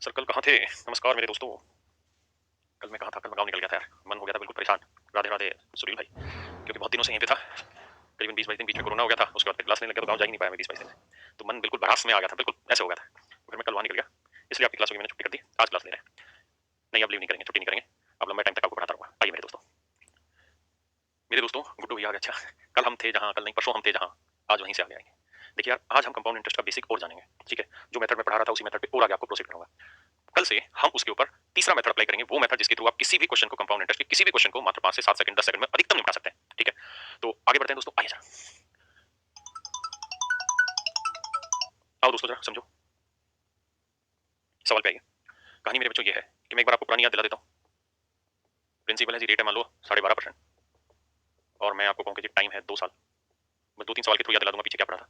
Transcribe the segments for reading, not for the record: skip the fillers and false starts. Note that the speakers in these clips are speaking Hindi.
सर कल कहाँ थे? नमस्कार मेरे दोस्तों। कल मैं कहाँ था? कल मैं गाँव निकल गया था यार। मन हो गया था बिल्कुल परेशान। राधे-राधे सुनील भाई। क्योंकि बहुत दिनों से यहीं पे था। करीबन 20-22 दिन बीच में कोरोना हो गया था। उसके बाद फिर क्लास लेने लग गया तो गाँव जा ही नहीं पाया मैं 20-22 दिन से। तो मन बिल्कुल भड़ास में आ गया था, बिल्कुल ऐसे हो गया था। तो फिर मैं कल वहाँ निकल गया। इसलिए आपकी क्लास की मैंने छुट्टी कर दी। आज क्लास ले रहे हैं। नहीं अब लीव नहीं करेंगे, छुट्टी नहीं करेंगे। अब लंबे टाइम तक आपको पढ़ाता रहूँगा। आइए मेरे दोस्तों। मेरे दोस्तों गुड्डू भैया आ गए। अच्छा, कल हम थे जहाँ, कल नहीं परसों हम थे जहाँ, आज वहीं से आगे आएँगे। देखिए यार, आज हम कंपाउंड इंटरेस्ट का बेसिक और जानेंगे, ठीक है? जो मेथड मैं पढ़ा रहा था उसी मेथड पे और आगे आपको प्रोसीड करूँगा। कल से हम उसके ऊपर तीसरा मेथड अप्लाई करेंगे, वो मेथड जिसके थ्रू आप किसी भी क्वेश्चन को, कंपाउंड इंटरेस्ट के किसी भी क्वेश्चन को मात्र 5 से 7 सेकंड 10 सेकंड में अधिकतम निपटा सकते हैं, ठीक है? तो आगे बढ़ते हैं दोस्तों, आइए जरा। आओ दोस्तों जरा समझो। सवाल पे आइए। कहानी मेरे बच्चों ये है कि मैं एक बार आपको पुरानी याद दिला देता हूँ। प्रिंसिपल है जी, रेट है मान लो 12.5% और मैं आपको कहूँ कि जी टाइम है 2 साल। मैं 2-3 सवाल के थ्रू याद दिला दूंगा पीछे क्या पढ़ा था।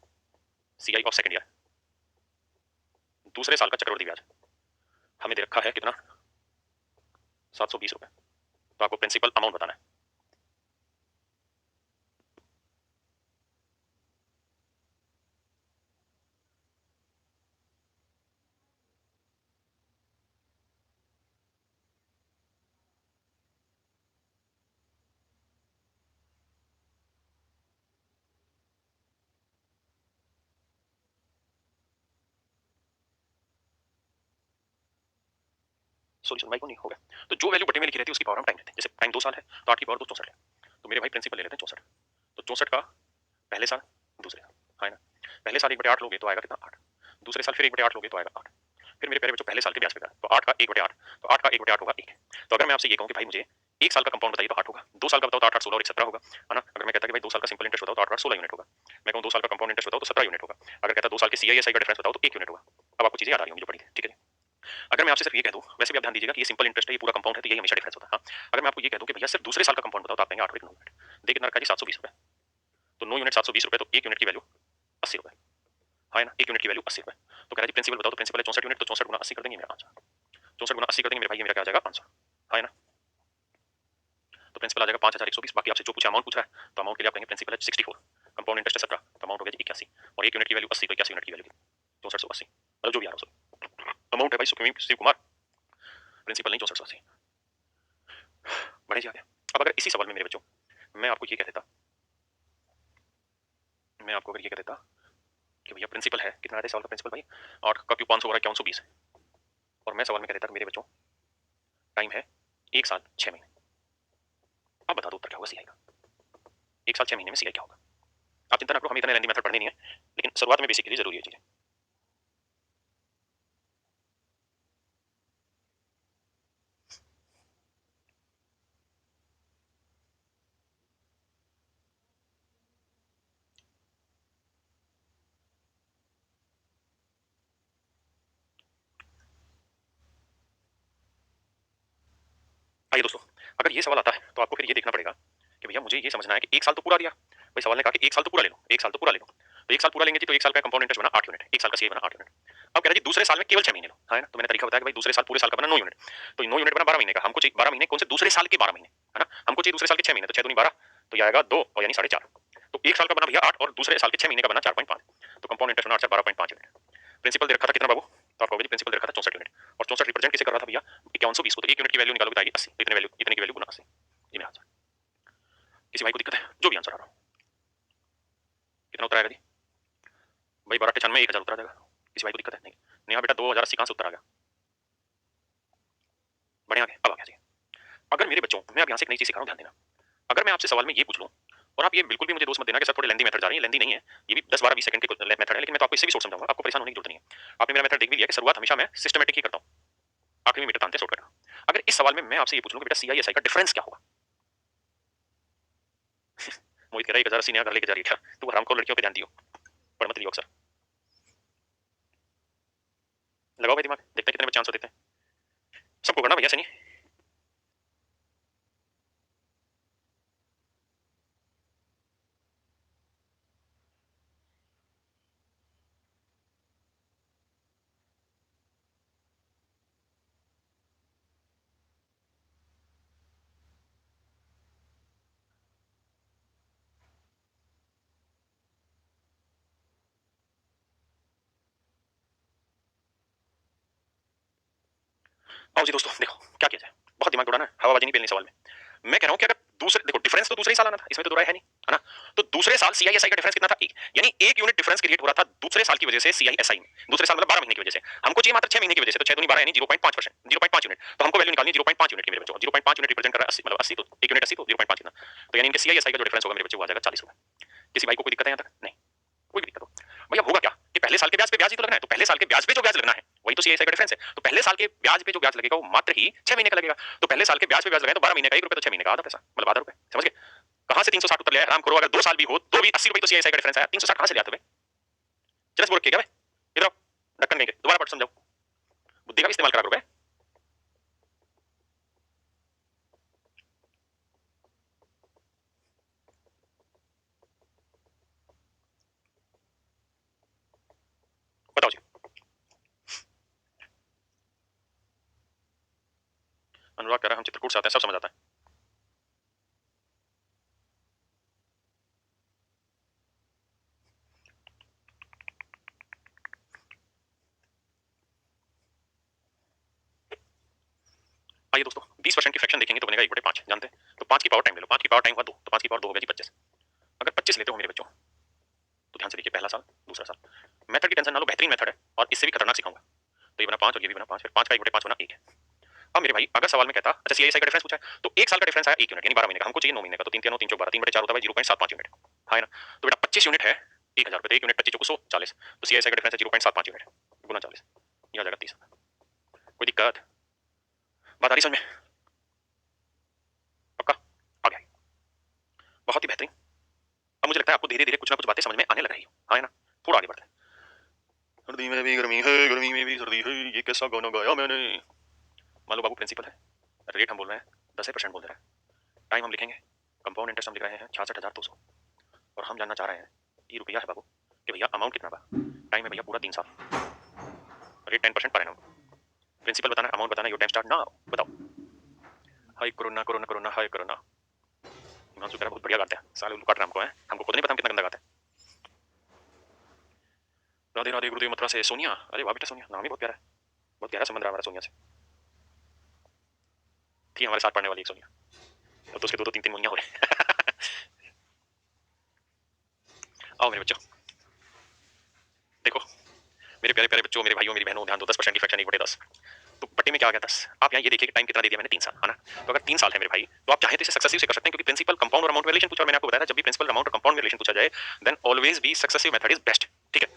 सीआई ऑफ सेकंड ईयर, दूसरे साल का चक्रवृद्धि ब्याज हमें दे रखा है कितना? 720 रुपए। तो आपको प्रिंसिपल अमाउंट बताना है। सॉरी सर माइक नहीं हो गया। तो जो वैल्यू बटे में लिखी रहती है उसकी पावर हम टाइम लेते हैं। जैसे टाइम 2 साल है तो 8 की पावर 2 64 है। तो मेरे भाई प्रिंसिपल ले लेते हैं 64। तो 64 का पहले साल, दूसरे साल, है ना? पहले साल 1/8 लोगे तो आएगा कितना? 8। दूसरे साल फिर 1/8 लोगे तो आएगा 8। फिर मेरे प्यारे बच्चों पहले साल के ब्याज पे करा तो 8 का 1/8, तो 8 का 1/8 होगा 1। तो अगर मैं आपसे ये कहूं कि भाई मुझे 1 साल का कंपाउंड बताइए तो 8 होगा। 2 साल का बताओ तो 8 8 16 और 1 17 होगा, है ना? अगर मैं कहता कि भाई 2 साल का सिंपल इंटरेस्ट बताओ तो 8 8 16 यूनिट होगा। मैं कहूं 2 साल का कंपाउंड इंटरेस्ट बताओ तो 17 यूनिट होगा। अगर कहता 2 साल के सीआईएसआई का डिफरेंस बताओ तो 1 यूनिट होगा। अब आपको चीजें याद आ रही होंगी जो पढ़ी थी, ठीक है? अगर मैं आपसे सिर्फ ये कह दूं, वैसे भी आप ध्यान दीजिएगा कि ये सिंपल इंटरेस्ट है, ये पूरा कंपाउंड है तो यही हमेशा डिफरेंस होता है। हाँ, अगर मैं आपको ये कह दूं कि भैया सिर्फ दूसरे साल का कंपाउंड बताओ तो आप कहेंगे 8 और 1 9 यूनिट। देखिए कितना रखा है जी? 720 रुपए। तो 9 यूनिट 720 रुपए, तो 1 यूनिट की वैल्यू 80 रुपए, है ना? 1 यूनिट की वैल्यू 80 रुपए। तो कह रहा है जी प्रिंसिपल बताओ, तो प्रिंसिपल है 64 यूनिट, तो 64 गुना 80 कर देंगे, मेरा आंसर। 64 गुना 80 कर देंगे मेरे भाई, ये मेरा क्या आ जाएगा? आंसर, है ना? तो प्रिंसिपल आ जाएगा 5120। बाकी आपसे जो पूछा अमाउंट पूछ रहा है तो अमाउंट के लिए आप कहेंगे प्रिंसिपल है 64, कंपाउंड इंटरेस्ट है 17, तो अमाउंट हो गया जी 81 और 1 यूनिट की वैल्यू 80, तो 81 यूनिट की वैल्यू 6480, मतलब जो भी आ रहा हो। अमाउंट है भाई सुखमी शिव कुमार, प्रिंसिपल नहीं 6480। बढ़े जी आगे। अब अगर इसी सवाल में मेरे बच्चों मैं आपको ये कह देता, मैं आपको अगर ये कह देता कि भैया प्रिंसिपल है कितना है सवाल का प्रिंसिपल भाई 8 का क्यों 500 हो रहा है, क्या 120 और मैं सवाल में कह देता कि मेरे बच्चों टाइम है 1 साल 6 महीने। अब बता दो उत्तर क्या होगा सीआई का? 1 साल 6 महीने में सीआई क्या होगा? आप चिंता ना करो, हमें इतने लेंदी मेथड पढ़ने नहीं है, लेकिन शुरुआत में बेसिक के लिए जरूरी है चीजें। आइए दोस्तों, अगर ये सवाल आता है तो आपको फिर ये देखना पड़ेगा कि भैया मुझे ये समझना है कि 1 साल तो पूरा दिया भाई, सवाल ने कहा कि 1 साल तो पूरा ले लो, 1 साल तो पूरा ले लो, तो 1 साल पूरा लेंगे जी तो 1 साल का कंपाउंड इंटरेस्ट बना 8 यूनिट, 1 साल का सीआई बना 8 यूनिट। अब कह रहा है जी दूसरे साल में केवल 6 महीने लो, है ना? तो मैंने तरीका बताया कि भाई दूसरे साल पूरे साल का बना 9 यूनिट, तो 9 यूनिट बना 12 महीने का, हमको चाहिए 12 महीने कौन से? दूसरे साल के 12 महीने, है ना? हमको चाहिए दूसरे साल के 6 महीने, तो 6 दूनी 12, तो ये आएगा 2 और यानी 4.5। तो 1 साल का बना भैया 8 और दूसरे साल के 6 महीने का बना 4.5, तो कंपाउंड इंटरेस्ट बना 12.5 यूनिट। प्रिंसिपल दे रखा था कितना बाबू? तो आपको प्रिंसिपल दे रखा था 64 यूनिट, और 64 रिप्रेजेंट किसे कर रहा था भैया? 5120 को, तो 1 यूनिट की वैल्यू निकालोगे तो आएगी 80, तो इतने वैल्यू, इतने की वैल्यू गुना 80, ये मेरा आंसर। किसी भाई को दिक्कत है? जो भी आंसर आ रहा हो कितना उत्तर आएगा जी? भाई 12 96 1000 उत्तर आ जाएगा। किसी भाई को दिक्कत है? नहीं। नेहा बेटा 2080 कहां से उत्तर आ गया? बढ़िया आगे, अब आ गया जी। अगर मेरे बच्चों, मैं अब यहाँ से एक नई चीज सिखा रहा हूँ, ध्यान देना। अगर मैं आपसे सवाल में ये पूछ लूं, और आप ये बिल्कुल भी मुझे दोस्त मत देना कि सर थोड़े लेंदी मेथड जा रही है, लेंदी नहीं है, ये भी 10 12 20 सेकंड के मेथड है, लेकिन मैं तो आपको इससे भी शॉर्ट समझाऊंगा, आपको परेशान होने की जरूरत नहीं है। आपने मेरा मेथड देख भी लिया कि शुरुआत हमेशा मैं सिस्टमैटिक ही करता हूं, आखिरी में मीटर तानते शॉर्ट करना। अगर इस सवाल में मैं आपसे ये पूछ लूं कि बेटा सीआईएसआई का डिफरेंस क्या होगा? मोहित कह रहा है 1080 नया घर लेके जा रही है क्या? तू हराम को लड़कियों पे ध्यान दियो, पढ़ मत लियो अक्सर। लगाओ भाई दिमाग, देखते हैं कितने बच्चे आंसर देते हैं। सबको करना भैया सनी। आओ जी दोस्तों, देखो क्या किया जाए, बहुत दिमाग दौड़ाना है, हवाबाजी नहीं पेलनी सवाल में। मैं कह रहा हूँ कि अगर दूसरे देखो डिफरेंस तो दूसरे ही साल आना था, इसमें तो दो राय है नहीं, है ना? तो दूसरे साल सीआईएसआई का डिफरेंस कितना था? एक, यानी एक यूनिट डिफरेंस क्रिएट हो रहा था दूसरे साल की वजह से सीआईएसआई में। दूसरे साल मतलब 12 महीने की वजह से। हमको चाहिए मात्र 6 महीने की वजह से, तो 6 दूनी 12 यानी 0.5%, 0.5 यूनिट। तो हमको वैल्यू निकालनी है 0.5 यूनिट की मेरे बच्चों। 0.5 यूनिट रिप्रेजेंट कर रहा है 80, मतलब 80 तो 1 यूनिट 80 तो 0.5 कितना? तो यानी इनके सीआईएसआई का जो डिफरेंस होगा मेरे बच्चों वो आ जाएगा 40 रुपए। किसी भाई को कोई दिक्कत है यहाँ तक? नहीं, कोई भी दिक्कत हो। भैया होगा क्या कि पहले साल के ब्याज पे ब्याज ही तो लगना है, तो पहले साल के ब्याज पे जो ब्याज लगना है वही तो सीआईएसआई का डिफरेंस है। तो पहले साल के ब्याज पे जो ब्याज लगेगा वो मात्र ही 6 महीने का लगेगा। तो पहले साल के ब्याज पे ब्याज लगाए तो 12 महीने का 1 रुपए, तो 6 महीने का आधा पैसा, मतलब आधा रुपए। समझ गए? कहां से 360 उतर लिया है? राम करो, अगर 2 साल भी हो तो भी 80 रुपए तो सीआईएसआई का डिफरेंस आया। 360 कहां से लिया तुम्हें? जरा बोल के क्या भाई, इधर आओ, ढक्कन में के दोबारा पढ़ समझाओ, बुद्धि का भी इस्तेमाल करा करो बे। बताओ जी। अनुराग कह रहा है हम चित्रकूट से आते हैं, सब समझ आता है। आइए दोस्तों, 20% की फ्रैक्शन देखेंगे तो बनेगा 1/5, जानते हैं? तो 5 की पावर टाइम ले लो, 5 की पावर टाइम हुआ 2, तो 5 की पावर 2 हो गया जी 25। अगर 25 लेते हो मेरे बच्चों, तो ध्यान से देखिए, पहला साल, दूसरा साल। मेथड की टेंशन ना लो, बेहतरीन मेथड है और इससे भी खतरनाक सिखाऊंगा। तो ये बना 5 और ये भी बना 5, फिर 5 का 1/5 बना 1 है। अब मेरे भाई अगर सवाल में कहता अच्छा सीआईएसआई का डिफरेंस पूछा है, तो 1 साल का डिफरेंस आया 1 यूनिट, यानी 12 महीने का, हमको चाहिए 9 महीने का, तो 3 3 9 3 4 12, 3/4 होता है 0.75 यूनिट, है ना? तो बेटा 25 यूनिट है 1000 रुपए, तो 1 यूनिट 25 चौको 100 40, तो सीआईएसआई का डिफरेंस है 0.75 यूनिट गुना 40, ये आ जाएगा 30। कोई दिक्कत? बात आ रही समझ में? पक्का? आ गया? बहुत ही बेहतरीन। अब मुझे लगता है आपको धीरे धीरे कुछ ना कुछ बातें समझ में आने लग रही हो, हाँ, है ना? थोड़ा आगे बढ़ते हैं। सर्दी में भी गर्मी है, गर्मी में भी सर्दी है, ये कैसा गाना गाया मैंने। मान लो बाबू प्रिंसिपल है, रेट हम बोल रहे हैं 10% बोल रहे हैं, टाइम हम लिखेंगे, कंपाउंड इंटरेस्ट हम लिख रहे हैं 66,200, और हम जानना चाह रहे हैं ये रुपया है बाबू कि भैया अमाउंट कितना बा, टाइम है भैया पूरा 3 साल, रेट 10% पर एनम, प्रिंसिपल बताना, अमाउंट बताना, योर टाइम स्टार्ट नाउ। बताओ। हाय कोरोना कोरोना कोरोना, हाय कोरोना। हिमांशु कह रहा बहुत बढ़िया गाते हैं, साले उल्लू काट रहा हमको है, हमको खुद नहीं पता हम कितना गंदा गाते हैं। राधे राधे गुरुदेव मथुरा से सोनिया, अरे वाह बेटा सोनिया, नाम ही बहुत प्यारा है, बहुत गहरा संबंध रहा हमारा सोनिया से। थी हमारे साथ पढ़ने वाली एक सोनिया, अब तो उसके 2 2 3 3 मुनिया हो रहे। आओ मेरे बच्चों, देखो मेरे प्यारे प्यारे बच्चों, मेरे भाइयों, मेरी बहनों, ध्यान दो, 10% की फ्रैक्शन 1/10, तो बट्टे में क्या आ गया 10। आप यहाँ ये देखिए कि टाइम कितना दे दिया मैंने, 3 साल, है ना? तो अगर 3 साल है मेरे भाई, तो आप चाहे तो इसे सक्सेसिव से कर सकते हैं, क्योंकि प्रिंसिपल कंपाउंड और अमाउंट में रिलेशन पूछा, मैंने आपको बताया था जब भी प्रिंसिपल अमाउंट और कंपाउंड में रिलेशन पूछा जाए, then always be successive method is best, ठीक है?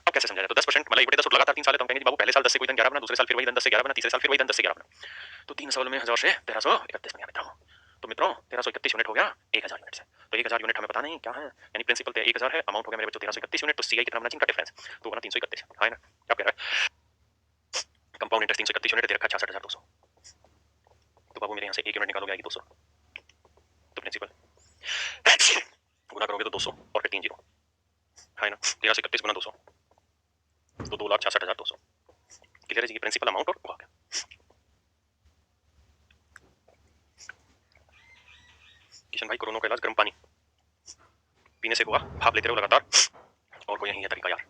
अब कैसे समझाया? तो 10% मतलब 1/10 लगातार 3 साल है, तो हम कहेंगे बाबू पहले साल 10 से कोई 11 बना, दूसरे साल फिर वही 10 से 11 बना, तीसरे साल फिर वही 10 से 11 बना, तो 3 साल में 1000 से 1331 बन गया मित्रों। तो मित्रों 1331 यूनिट हो गया 1000 यूनिट से, तो 1000 यूनिट हमें पता नहीं क्या है, यानी प्रिंसिपल 1000 है, अमाउंट हो गया मेरे बच्चों 1331 यूनिट, तो सीआई कितना बना जिनका डिफरेंस, तो बना 331, है ना? क्या कह रहा है? कंपाउंड इंटरेस्ट 331 यूनिट दे रखा है 66,200, तो बाबू मेरे यहाँ से 1 यूनिट निकालोगे आएगी 200, तो प्रिंसिपल गुना करोगे तो 200 और फिर 3 जीरो, है ना? 1331 गुना 200 तो 2,66,200, क्लियर है जी? प्रिंसिपल अमाउंट और वो आ गया। किशन भाई कोरोना का इलाज गर्म पानी पीने से हुआ, भाप लेते रहो लगातार, और कोई नहीं है तरीका यार।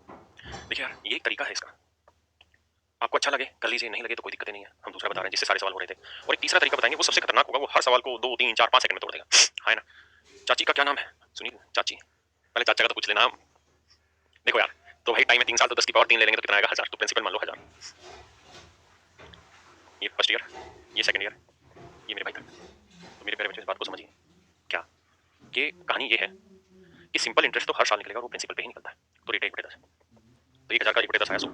देखिए यार ये एक तरीका है इसका, आपको अच्छा लगे कर लीजिए, नहीं लगे तो कोई दिक्कत नहीं है, हम दूसरा बता रहे हैं जिससे सारे सवाल हो रहे थे। और एक तीसरा तरीका बताएंगे, वो सबसे खतरनाक होगा, वो हर सवाल को 2 3 4 5 सेकंड में तोड़ देगा, है ना? चाची का क्या नाम है? सुनील चाची, पहले चाचा का तो पूछ लेना। देखो यार, तो भाई टाइम है 3 साल, तो 10 की पावर 3 ले लेंगे तो कितना आएगा? 1000, तो प्रिंसिपल मान लो 1000, ये फर्स्ट ईयर, ये सेकंड ईयर, ये मेरे भाई तक। तो मेरे प्यारे बच्चों इस बात को समझिए क्या, कि कहानी ये है कि सिंपल इंटरेस्ट तो हर साल निकलेगा और वो प्रिंसिपल पे ही निकलता है, तो रेट 1/10 है, तो 1000 का 1/10 आया 100,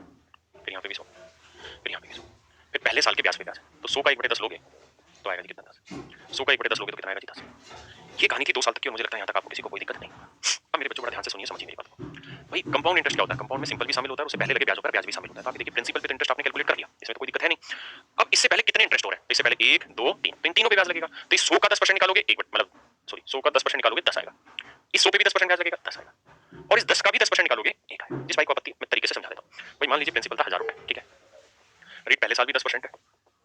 फिर यहाँ पे भी 100, फिर यहाँ पे भी 100, फिर पहले साल के ब्याज पे ब्याज, तो 100 का 1/10 लोगे तो आएगा जी कितना? 10। 100 का 1/10 लोगे तो कितना आएगा जी? 10। ये कहानी थी 2 साल तक की, और मुझे लगता है यहाँ तक आपको किसी को कोई दिक्कत नहीं। अब मेरे बच्चों बड़ा ध्यान से सुनिए, समझिए मेरी बात को। भाई कंपाउंड इंटरेस्ट क्या होता है? कंपाउंड में सिंपल भी शामिल होता है, उससे पहले लगे ब्याज होता है, ब्याज भी शामिल होता है। तो आप देखिए प्रिंसिपल पे तो इंटरेस्ट आपने कैलकुलेट कर दिया, इसमें तो कोई दिक्कत है नहीं। अब इससे पहले कितने इंटरेस्ट हो रहे हैं? तो इससे पहले 1 2 3, तो इन तीनों पे ब्याज लगेगा, तो इस 100 का 10% निकालोगे, एक मतलब सॉरी 100 का 10% निकालोगे 10 आएगा, इस 100 पे भी 10% ब्याज लगेगा 10 आएगा, और इस 10 का भी 10% निकालोगे 1 आएगा। जिस भाई को आपत्ति, मैं तरीके से समझा देता हूँ। भाई मान लीजिए प्रिंसिपल था 1000 रुपए, ठीक है? रेट पहले साल भी 10% है,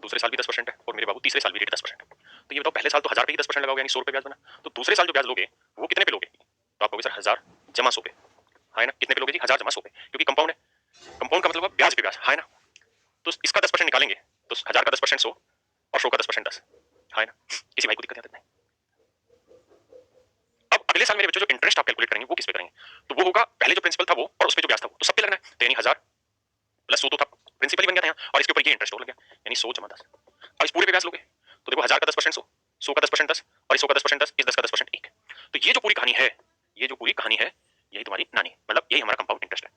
दूसरे साल भी 10% है, और मेरे बाबू तीसरे साल भी रेट 10% है। तो ये बताओ पहले साल तो 1000 पे ही 10% लगाओगे, यानी 100 रुपए ब्याज बना, तो दूसरे साल जो ब्याज लोगे वो कितने पे लोगे? तो आप कहोगे सर 1000 जमा 100 पे, है ना? कितने पे लोगे जी? 1000 जमा 100 पे, क्योंकि कंपाउंड है, कंपाउंड का मतलब ब्याज पे ब्याज, है ना? तो इसका 10% निकालेंगे तो 1000 का 10% 100 और 100 का 10% 10, है ना? किसी भाई को दिक्कत है नहीं? अब अगले साल मेरे बच्चों जो इंटरेस्ट आप कैलकुलेट करेंगे वो किस पे करेंगे? तो वो होगा पहले जो प्रिंसिपल था वो और उस पे जो ब्याज था वो, तो सब पे लगना है। तो यानी 1000 प्लस 100 तो था, प्रिंसिपल ही बन गया था यहाँ, और इसके ऊपर ये इंटरेस्ट और लग गया, यानी 100 जमा 10। अब इस पूरे पे ब्याज लोगे तो देखो 1000 का 10% 100, 100 का 10% 10 और इस 100 का 10% 10, इस 10 का 10% 1। तो ये जो पूरी कहानी है, ये जो पूरी कहानी है, यही तुम्हारी नानी, मतलब यही हमारा कंपाउंड इंटरेस्ट है।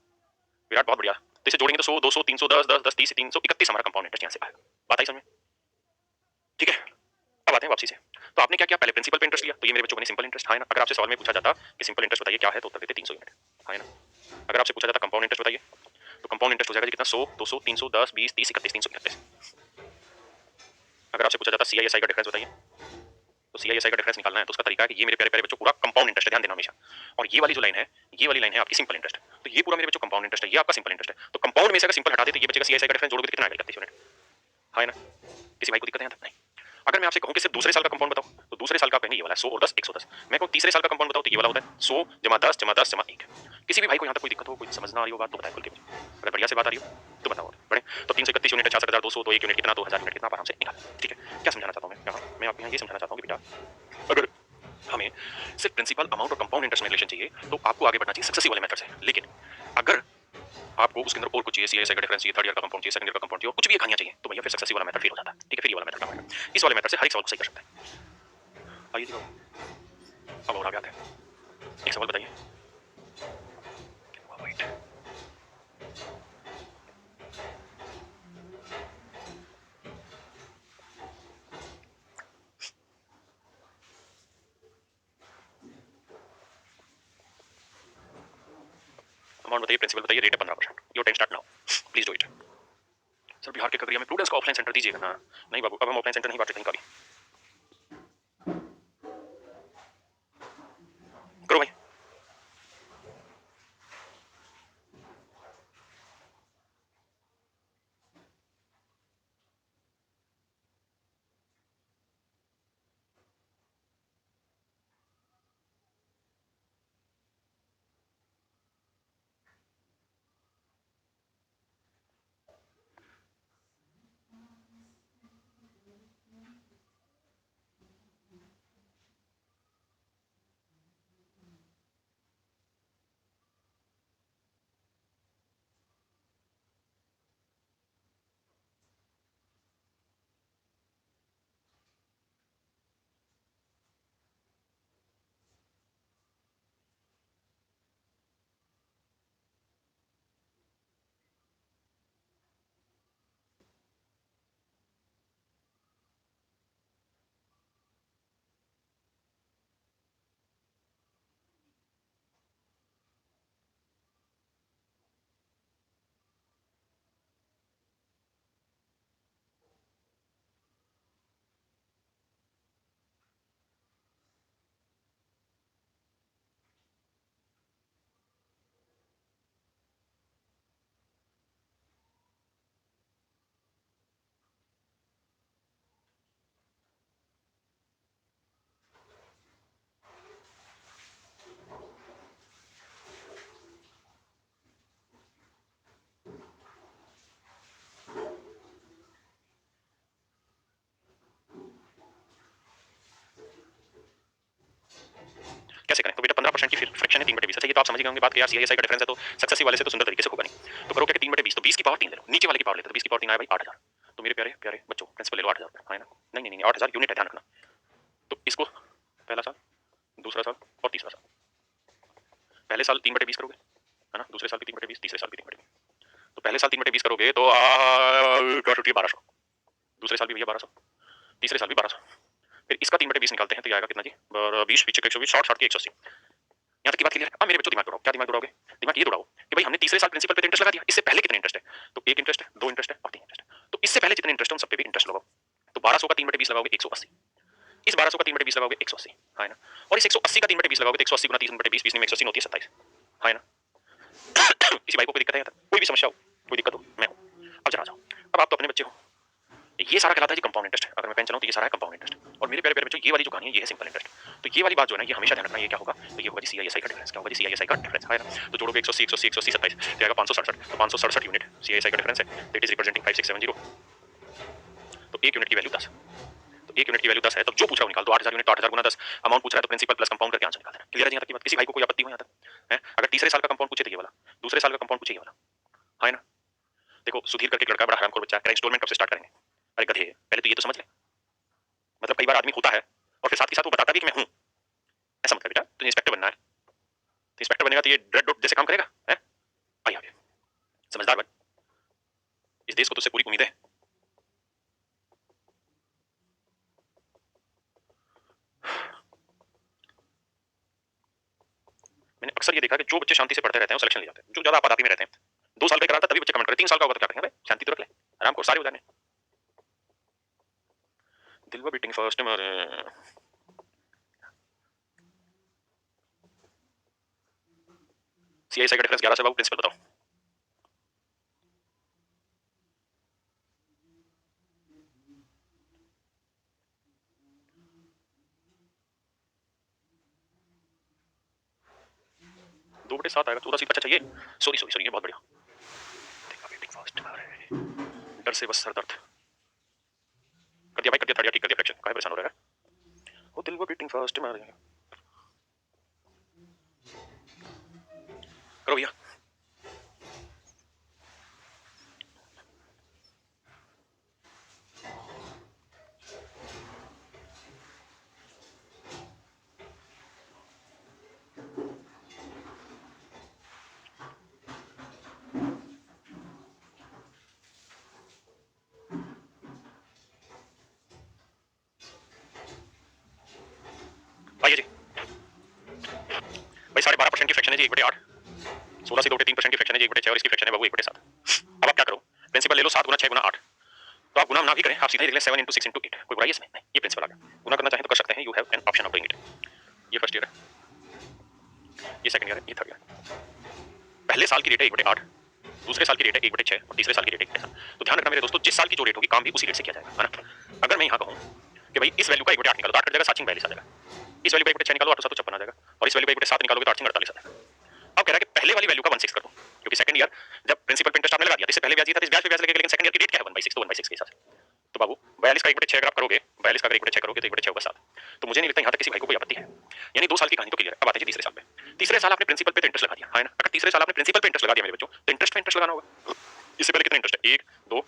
विराट बहुत बढ़िया। तो इसे जोड़ेंगे तो 100 200 300 10 10 10 30 331 हमारा कंपाउंड इंटरेस्ट यहाँ से आएगा। बात आई समझ में? ठीक है, अब आते हैं वापसी से। तो आपने क्या किया, पहले प्रिंसिपल पे इंटरेस्ट लिया, तो ये मेरे बच्चों को सिंपल इंटरेस्ट है ना। अगर आपसे सवाल में पूछा जाता कि सिंपल इंटरेस्ट बताइए क्या है, तो उत्तर देते 300 यूनिट, है ना। अगर आपसे पूछा जाता कंपाउंड इंटरेस्ट बताइए, तो कंपाउंड इंटरेस्ट हो जाएगा कितना, 100 200 300 10 20 30 31 331। अगर आपसे पूछा जाता सीआईएसआई का डिफरेंस बताइए, तो सीआईएसआई का डिफरेंस निकालना है तो उसका तरीका है कि ये मेरे प्यारे प्यारे बच्चों पूरा कंपाउंड इंटरेस्ट है, ध्यान देना हमेशा। और ये वाली जो लाइन है, ये वाली लाइन है आपकी सिंपल इंटरेस्ट। तो ये पूरा मेरे बच्चों कंपाउंड इंटरेस्ट है, ये आपका सिंपल इंटरेस्ट है। तो कंपाउंड में से अगर सिंपल हटा देते ये बचेगा सीआईएसआई का डिफरेंस, जोड़ोगे तो कितना आएगा, 31 यूनिट, है ना। किसी भाई को दिक्कत है नहीं? अगर मैं आपसे कहूं कि सिर्फ दूसरे साल का कंपाउंड बताओ, तो दूसरे साल का कहेंगे ये वाला 100 और 10 110। मैं कहूं तीसरे साल का कंपाउंड बताओ तो ये वाला होता है 100 जमा 10 जमा 10 जमा 1। किसी भी भाई को यहाँ तक कोई दिक्कत हो, कोई समझ ना आ रही हो बात, तो बताए खुल के मुझे। अगर बढ़िया से बात आ रही हो तो बताओ। बड़े तो 331 यूनिट 66200, तो 1 यूनिट कितना, 2000 यूनिट कितना, आप आराम से निकाल। ठीक है, क्या समझाना चाहता हूं मैं यहाँ? मैं आपको यहाँ ये समझाना चाहता हूँ कि बेटा अगर हमें सिर्फ प्रिंसिपल अमाउंट और कंपाउंड इंटरेस्ट में रिलेशन चाहिए तो आपको आगे बढ़ना चाहिए सक्सेसिव वाले मेथड से। लेकिन अगर आपको उसके अंदर और कुछ चाहिए, सीआईएसआई का डिफरेंस चाहिए, थर्ड ईयर का कंपाउंड चाहिए, सेकंड ईयर का कंपाउंड चाहिए, और कुछ भी एक कहानियां चाहिए, तो भैया फिर सक्सेसिव वाला मेथड फेल हो जाता है। ठीक है, फिर ये वाला मेथड काम आएगा। इस वाले मेथड से हर एक सवाल को सही कर सकते हैं। आइए जी बाबू, अब और आगे आते हैं। एक सवाल बताइए, वेट, अमाउंट बताइए, प्रिंसिपल बताइए, रेट है 15%। Your time start now, please do it. Sir Bihar के खगड़िया में प्रूडेंस का ऑफलाइन सेंटर दीजिएगा ना। नहीं बाबू, अब हम ऑफलाइन सेंटर नहीं बांटते कहीं का भी। करो भाई। कैसे करें? तो बेटा 15% की फ्रैक्शन है 3/20। अच्छा, ये तो आप समझ गए होंगे बात कि यार सीआईएसआई का डिफरेंस है तो सक्सेसिव वाले से तो सुंदर तरीके से होगा नहीं। तो करो क्या कि 3/20, तो 20 की पावर 3 ले लो, नीचे वाले की पावर लेते, तो 20 की पावर 3 आया भाई 8000। तो मेरे प्यारे प्यारे बच्चों प्रिंसिपल ले लो 8000 रुपए, है ना। नहीं नहीं नहीं, 8000 यूनिट है, ध्यान रखना। तो इसको पहला साल, दूसरा साल और तीसरा साल। पहले साल 3/20 करोगे, है ना, दूसरे साल भी 3/20, तीसरे साल भी 3/20। तो पहले साल 3/20 करोगे तो 1200, दूसरे साल भी भैया 1200, तीसरे साल भी 1200। फिर इसका 3/20 निकालते हैं तो ये आएगा कितना जी, 20 पीछे का 120, 60 60 की 180। यहाँ तक की बात क्लियर है? अब मेरे बच्चों दिमाग दौड़ाओ, क्या दिमाग दौड़ाओगे? दिमाग ये दौड़ाओ कि भाई हमने तीसरे साल प्रिंसिपल पे तो इंटरेस्ट लगा दिया, इससे पहले कितने इंटरेस्ट है? तो 1 इंटरेस्ट है, 2 इंटरेस्ट है और 3 इंटरेस्ट है। तो इससे पहले जितने इंटरेस्ट है उन सब पे भी इंटरेस्ट लगाओ। तो 1200 का 3/20 लगाओगे 180, इस 1200 का 3/20 लगाओगे 180, है ना। और इस 180 का 3/20 लगाओगे तो 180 गुना 3/20, 20 में 180 होती है 27, है ना। किसी भाई को कोई दिक्कत है? कोई भी समस्या हो, कोई दिक्कत हो, मैं हूं। अब जरा जाओ, अब आप तो अपने बच्चे हो, ये सारा कहलाता है जी कंपाउंड इंटरेस्ट। अगर मैं पेन चलाऊं तो ये सारा है कंपाउंड इंटरेस्ट। और मेरे प्यारे प्यारे बच्चों ये वाली जो कहानी है ये है सिंपल इंटरेस्ट। तो ये वाली बात जो है ना, ये हमेशा ध्यान रखना, ये क्या होगा, तो ये होगा जी सीआईएसआई का डिफरेंस। क्या होगा जी सीआईएसआई का डिफरेंस, है ना। तो जोड़ोगे 180 180 180 27, तो आएगा 567। तो 567 यूनिट सीआईएसआई का डिफरेंस है, दैट इज रिप्रेजेंटिंग 5670। तो 1 यूनिट की वैल्यू 10, तो 1 यूनिट की वैल्यू 10 है, तो जो पूछ रहा हूँ निकाल दो। 8000 यूनिट तो 8000 गुना 10 अमाउंट पूछ रहा है, तो प्रिंसिपल प्लस कंपाउंड करके आंसर निकाल देना। क्लियर है यहाँ तक की बात? किसी भाई को कोई आपत्ति हो यहाँ तक है? अगर तीसरे साल का कंपाउंड पूछे तो ये वाला, दूसरे साल का कंपाउंड पूछे ये वाला, है ना? देखो सुधीर करके एक लड़का बड़ा हरामखोर बच्चा है, इंस्टॉलमेंट कब से स्टार्ट करेंगे? अरे गधे, पहले तो ये तो समझ ले। मतलब कई बार आदमी होता है और फिर साथ के साथ वो बताता भी कि मैं हूं। ऐसा मत कर बेटा, तुझे इंस्पेक्टर बनना है, तो इंस्पेक्टर बनेगा तो ये रेड डॉट जैसे काम करेगा है? आई आगे, समझदार बन, इस देश को तुझसे पूरी उम्मीद है। मैंने अक्सर ये देखा कि जो बच्चे शांति से पढ़ते रहते हैं वो सिलेक्शन ले जाते हैं, जो ज्यादा आपाधापी में रहते हैं। 2 साल का कराता तभी बच्चे कमेंट करते, 3 साल का होगा तो क्या करेंगे? भाई शांति तो रख ले, आराम को सारे हो जाने। दिलवा बीटिंग फर्स्ट में सीआईएसआई का डिफरेंस 11 से बाबू प्रिंसिपल बताओ। दो बटे 7 आएगा, 14 सीट। अच्छा चाहिए, सॉरी सॉरी सॉरी, ये बहुत बढ़िया। दिलवा बीटिंग फर्स्ट में डर से बस सर दर्द कर दिया भाई, कर दिया, थर्ड ठीक कर दिया, फ्रैक्शन काहे परेशान हो रहा है? वो दिलवा बीटिंग फर्स्ट में करो भैया। आइए जी भाई, 12.5% की फ्रैक्शन है जी, 1/8। 16 से 2/3% की फ्रैक्शन है जी, 1/6, और इसकी फ्रैक्शन है बाबू 1/7। अब आप क्या करो, प्रिंसिपल ले लो, 7 गुना 6 गुना 8। तो आप गुना ना भी करें, आप सीधा ही लिख लें 7 × 6 × 8। कोई बुराई है इसमें? नहीं, ये प्रिंसिपल आ गया। गुना करना चाहें तो कर सकते हैं, you have an option of doing it. ये फर्स्ट ईयर है, ये सेकंड ईयर है, ये थर्ड ईयर है। पहले साल की रेट है 1/8, दूसरे साल की रेट है 1/6 और तीसरे साल की रेट है 1/7। तो ध्यान रखना मेरे दोस्तों, जिस साल की जो रेट होगी काम भी उसी रेट से किया जाएगा, है ना? अगर मैं यहाँ कहूँ कि भाई इस वैल्यू का 1/8 निकालो तो 8 कट जाएगा, 7 42 आ जाएगा। इस वैल्यू का 1/6 निकालो 8 7 56 आ जाएगा, और इस वैल्यू का 1/7 निकालोगे तो 8 48 आ जाएगा। अब कह रहा है कि पहले वाली वैल्यू का 1/6 कर दो, क्योंकि सेकंड ईयर जब प्रिंसिपल पे इंटरेस्ट आपने लगा दिया, इससे पहले ब्याज ही था, इस ब्याज पे ब्याज लगेगा, लेकिन सेकंड ईयर की रेट क्या है 1/6, तो 1/6 के हिसाब से। तो बाबू 42 का 1/6 अगर आप करोगे, 42 का अगर 1/6 करोगे तो 1/6 होगा 7। तो मुझे नहीं लगता यहाँ तक किसी भाई को कोई आपत्ति है। यानी 2 साल की कहानी तो क्लियर है। अब आते हैं तीसरे साल पे। तीसरे साल आपने प्रिंसिपल पे तो इंटरेस्ट लगा दिया, है ना? अगर तीसरे साल आपने प्रिंसिपल पे इंटरेस्ट लगा दिया मेरे बच्चों, तो इंटरेस्ट पे इंटरेस्ट लगाना होगा। इससे पहले कितना इंटरेस्ट है? 1 2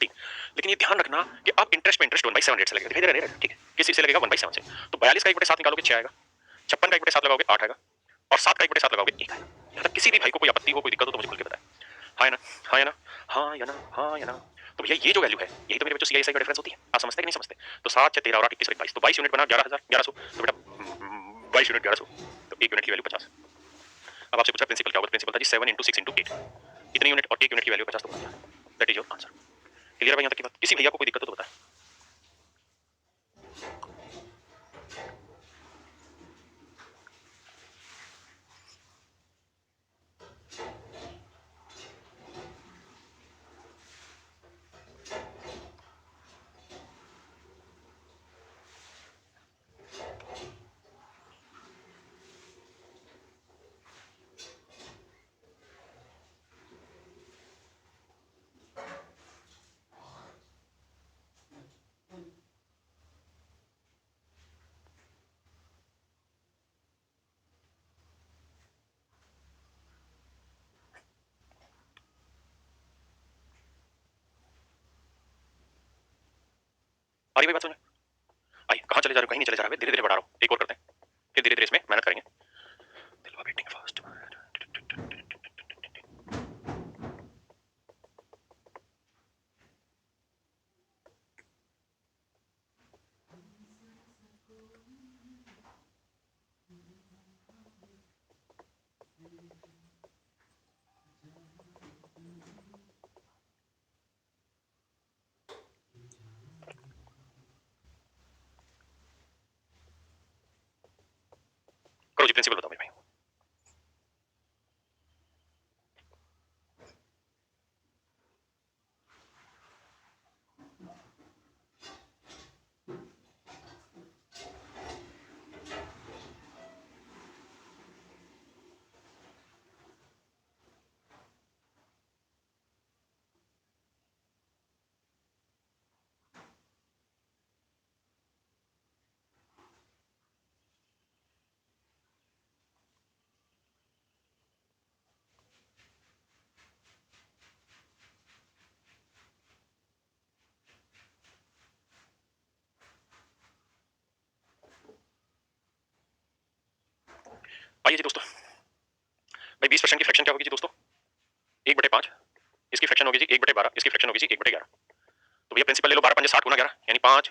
3। लेकिन ये ध्यान रखना कि अब इंटरेस्ट पे इंटरेस्ट 1/7 रेट से लगेगा, दिखाई दे रहा है? ठीक है, किस चीज से लगेगा? 1/7 से। तो 42 का 1/7 निकालोगे 6 आएगा, 56 का 1/7 लगाओगे 8 आएगा, और 7 का 1/7 लगाओगे 1 आएगा। यहाँ तक किसी भी भाई को कोई आपत्ति हो, कोई दिक्कत हो तो मुझे खुल के बताए, हाँ या ना? हाँ या ना? हाँ या ना? हाँ या ना? तो भैया ये जो वैल्यू है, यही तो मेरे बच्चों सीआईएसआई का डिफरेंस होती है। आप समझते हैं कि नहीं समझते? तो 7 6 13 और 8 21 22, तो 22 यूनिट बना 11000 1100। तो बेटा 22 यूनिट 1100, तो 1 यूनिट की वैल्यू 50। अब आपसे पूछा प्रिंसिपल क्या होगा? प्रिंसिपल था जी 7 × 6 × 8। इतनी यूनिट और 1 यूनिट की वैल्यू 50 तो बन गया। That is your answer. Clear है भाई यहाँ तक की बात? किसी भैया को कोई दिक्कत हो तो बताए। आ रही भाई बात समझ में? आइए, कहाँ चले जा रहे हो? कहीं नहीं चले जा रहा है, धीरे धीरे बढ़ा रहा हूँ। एक और करते हैं, फिर धीरे धीरे इसमें मेहनत करेंगे। दिलवा वेटिंग फर्स्ट। करो जी, प्रिंसिपल बताओ मेरे भाई। क्या होगी जी दोस्तों, 1/5, इसकी फ्रैक्शन होगी जी 1/12, इसकी फ्रैक्शन होगी जी 1/11। तो भैया प्रिंसिपल ले लो, 12 पंजे 60 गुना 11 यानी 5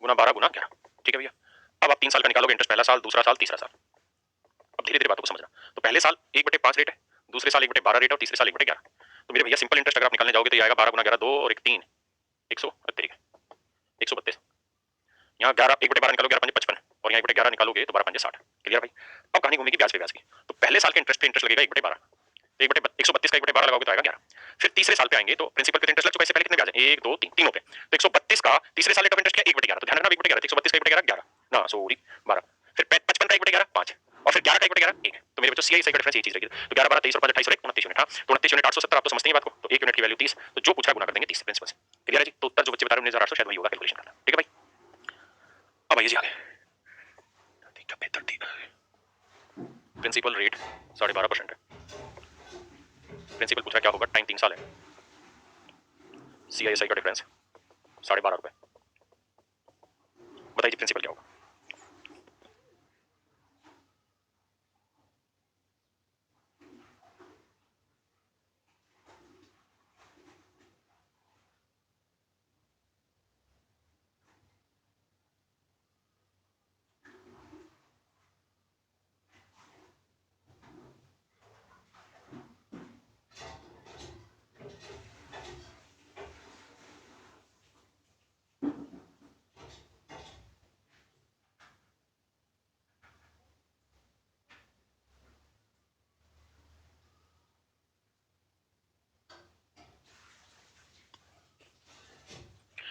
गुना 12 गुना 11। ठीक है भैया। अब आप 3 साल का निकालोगे इंटरेस्ट, पहला साल, दूसरा साल, तीसरा साल। अब धीरे धीरे बातों को समझना। तो पहले साल 1/5 रेट है, दूसरे साल 1/12 रेट है और तीसरे साल 1/11। तो मेरे भैया सिंपल इंटरेस्ट अगर आप निकालने जाओगे तो ये आएगा 12 गुना 11, 2 और 1 3, 132। यहाँ 11 1/12 निकालोगे 11 पंजे 55 और यहाँ 1/11 निकालोगे तो 12 पंजे 60। क्लियर भाई। अब कहानी घूमेगी ब्याज पे ब्याज की। तो पहले साल के इंटरेस्ट पे इंटरेस्ट लगेगा 1/12, 132 का 1/12 लगाओगे तो आएगा 11। फिर तीसरे साल पे आएंगे तो प्रिंसिपल पे इंटरेस्ट लग चुका है, इससे पहले कितने ब्याज है, 1 2 3 तीनों पे। तो 132 का तीसरे साल रेट ऑफ इंटरेस्ट क्या 1/11, तो ध्यान रखना 1/11, 132 का 1/11 11 ना सॉरी 12। फिर 55 का 1/11 5 और फिर 11 का 1/11 1। तो मेरे बच्चों सीआईएसआई का डिफरेंस ये चीज रहेगी। तो 11 12 23 और 5 28 और 1 29 यूनिट। हाँ तो 29 यूनिट 870, आप तो समझते हैं बात को। तो 1 यूनिट की वैल्यू 30, तो जो पूछा गुना कर देंगे 30 प्रिंसिपल से। क्लियर है जी। तो उत्तर जो बच्चे बता रहे हैं 19,800 शायद वही होगा कैलकुलेशन करना। ठीक है भाई। अब आइए जी आगे। ठीक है बेहतर थी। प्रिंसिपल रेट 12.5% है। प्रिंसिपल पूछा क्या होगा, टाइम 3 साल है, सीआईएसआई का डिफरेंस 12.5 रुपए। बताइए प्रिंसिपल क्या होगा।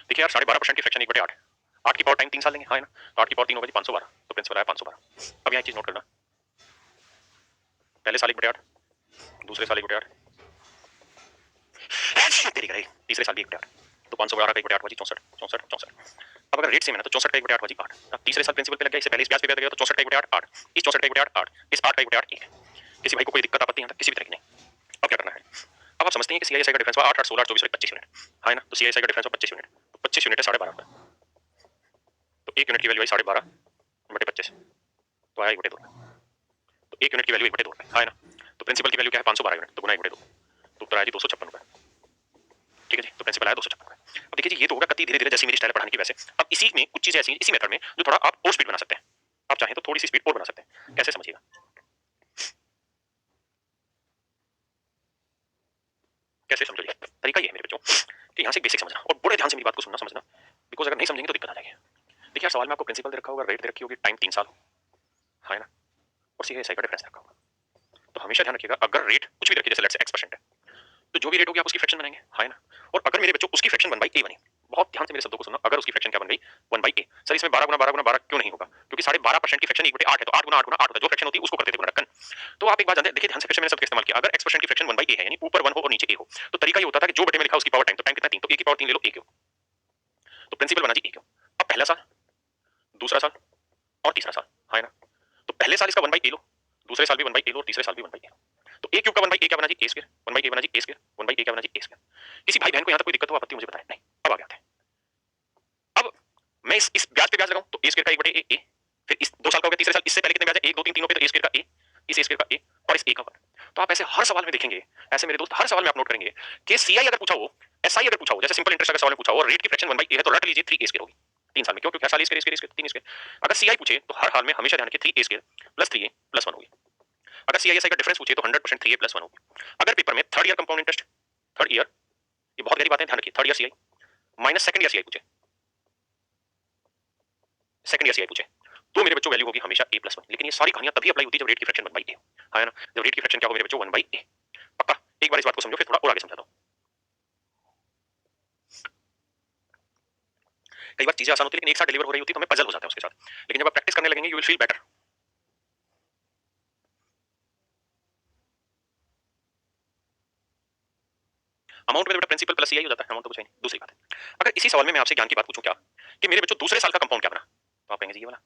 देखिए यार 12.5% की फ्रैक्शन 1/8, 8 की पावर टाइम 3 साल लेंगे, हाँ है ना। तो 8 की पावर 3 होगा जी 512, तो प्रिंसिपल आया 512। अब यहाँ चीज नोट करना, पहले साल 1/8, दूसरे साल 1/8, तेरी करे तीसरे साल भी 1/8, तो 512 का 1/8 हुआ जी 64 64 64। अब अगर रेट सेम है ना तो 64 का 1/8 हुआ जी 8। अब तीसरे साल प्रिंसिपल पे लग गया, इससे पहले इस ब्याज पे लग गया, तो 64 का 1/8 8, इस 64 का 1/8 8, इस 8 का 1/8 1। किसी भाई को कोई दिक्कत आपत्ति यहाँ तक किसी भी तरह की नहीं। अब क्या करना है, अब आप समझते हैं कि सीआईएसआई का डिफरेंस 8 8 16 8 24 25 यूनिट, हाँ ना। तो सीआईएसआई का डिफरेंस 25 यूनिट, तो 25 यूनिट है 12.5 रुपए। तो 1 यूनिट की वैल्यू आई 12.5 बटे 25, तो आया 1/2 रुपए। तो 1 यूनिट की वैल्यू 1/2 रुपए, हाँ ना। तो प्रिंसिपल की वैल्यू क्या है 512 यूनिट, तो गुना 1/2, तो उत्तर आया जी 256 रुपए। ठीक है जी। तो प्रिंसिपल आया 256 रुपए। अब देखिए जी ये तो होगा कति धीरे धीरे जैसी मेरी स्टाइल पढ़ाने की वैसे। अब इसी में कुछ चीजें ऐसी इसी मेथड में जो थोड़ा आप और स्पीड बना सकते हैं, आप चाहें तो थोड़ी सी स्पीड और बना सकते हैं। कैसे समझिएगा, कैसे समझिए तरीका ये है मेरे बच्चों कि यहाँ से बेसिक समझना और बड़े ध्यान से मेरी बात को सुनना समझना, बिकॉज अगर नहीं समझेंगे तो दिक्कत आ जाएगी। देखिए यार सवाल में आपको प्रिंसिपल दे रखा होगा, रेट दे रखी होगी, टाइम 3 साल हो, हाँ ना, और सीआईएसआई का डिफरेंस रखा होगा। तो हमेशा ध्यान रखिएगा अगर रेट कुछ भी रखिए, जैसे लेट्स से x% है, तो जो भी रेट होगी आप उसकी फ्रैक्शन बनाएंगे, हाँ ना। और अगर मेरे बच्चों उसकी फ्रैक्शन 1/a बनी, बहुत ध्यान से मेरे शब्दों को सुनना, अगर उसकी फ्रैक्शन क्या बन गई 1/a, सर इसमें 12 गुना 12 गुना 12 क्यों नहीं होगा, क्योंकि 12.5% की फ्रैक्शन 1/8 है, तो 8 गुना 8 गुना 8 होता है, जो फ्रैक्शन होती है उसको करते थे गुना रखन। तो आप एक बात जानते हैं, देखिए ध्यान से फिर से मैंने शब्द का इस्तेमाल किया, अगर x% की फ्रैक्शन 1/a है, यानी ऊपर 1 हो और नीचे a हो, तो तरीका ये होता था कि जो बटे में लिखा उसकी पावर टाइम, तो टाइम कितना 3, तो a की पावर 3 ले लो, a क्यों, तो प्रिंसिपल बना जी a क्यों। अब पहला साल, दूसरा साल और तीसरा साल, हाँ ना। तो पहले साल इसका 1/a लो, दूसरे साल भी 1/a लो और तीसरे साल भी 1/a लो। तो a क्यूब का 1/a क्या बना जी a स्क्वायर, 1/a बना जी a स्क्वायर, 1/a क्या बना जी a स्क्वायर। किसी भाई बहन को यहाँ तक कोई दिक्कत हो आपत्ति मुझे बताएं, नहीं। अब आ गया है, अब मैं इस ब्याज पे ब्याज लगाऊं तो a स्क्वायर का 1/a a, फिर इस 2 साल का हो गया, तीसरे साल इससे पहले कितने ब्याज है 1 2 3 तीनों पे, तो a स्क्वायर का a, इस a स्क्वायर का a और इस a का 1। तो आप ऐसे हर सवाल में देखेंगे, ऐसे मेरे दोस्त हर सवाल में आप नोट करेंगे कि सीआई अगर पूछा हो, एसआई अगर पूछा हो, जैसे सिंपल इंटरेस्ट अगर सवाल में पूछा हो और रेट की फ्रैक्शन 1/a है, तो रट लीजिए 3a स्क्वायर होगी 3 साल में, क्यों, क्योंकि हर साल a square a square 3 square. अगर सीआई पूछे तो हर हाल में हमेशा ध्यान रखिए 3a square plus 3a plus 1 होगी। अगर सीआईएसआई का डिफरेंस पूछे तो 100% 3a प्लस 1 होगी। अगर पेपर में third year compound interest, third year, ये बहुत गहरी बात है ध्यान रखिए, third year CI minus second year CI पूछे, सेकंड ईयर सीआई पूछे, तो मेरे बच्चों वैल्यू होगी हमेशा a प्लस 1। लेकिन ये सारी कहानियां तभी अप्लाई होती है जब रेट की फ्रैक्शन 1/a हो, है ना। जब रेट की फ्रैक्शन क्या हो मेरे बच्चों 1/a। पक्का एक बार इस बात को समझो, फिर थोड़ा और आगे समझाता हूं। कई बार चीजें आसान होती है लेकिन एक साथ डिलीवर हो रही होती है तो हमें पजल हो जाता है उसके साथ, लेकिन जब आप प्रैक्टिस करने लगेंगे you will feel better. Amount में बेटा प्रिंसिपल प्लस सीआई हो जाता है, अमाउंट तो कुछ नहीं। दूसरी बात है, अगर इसी सवाल में मैं आपसे ज्ञान की बात पूछूं क्या कि मेरे बच्चों दूसरे साल का कंपाउंड क्या बना, तो आप कहेंगे जी ये वाला।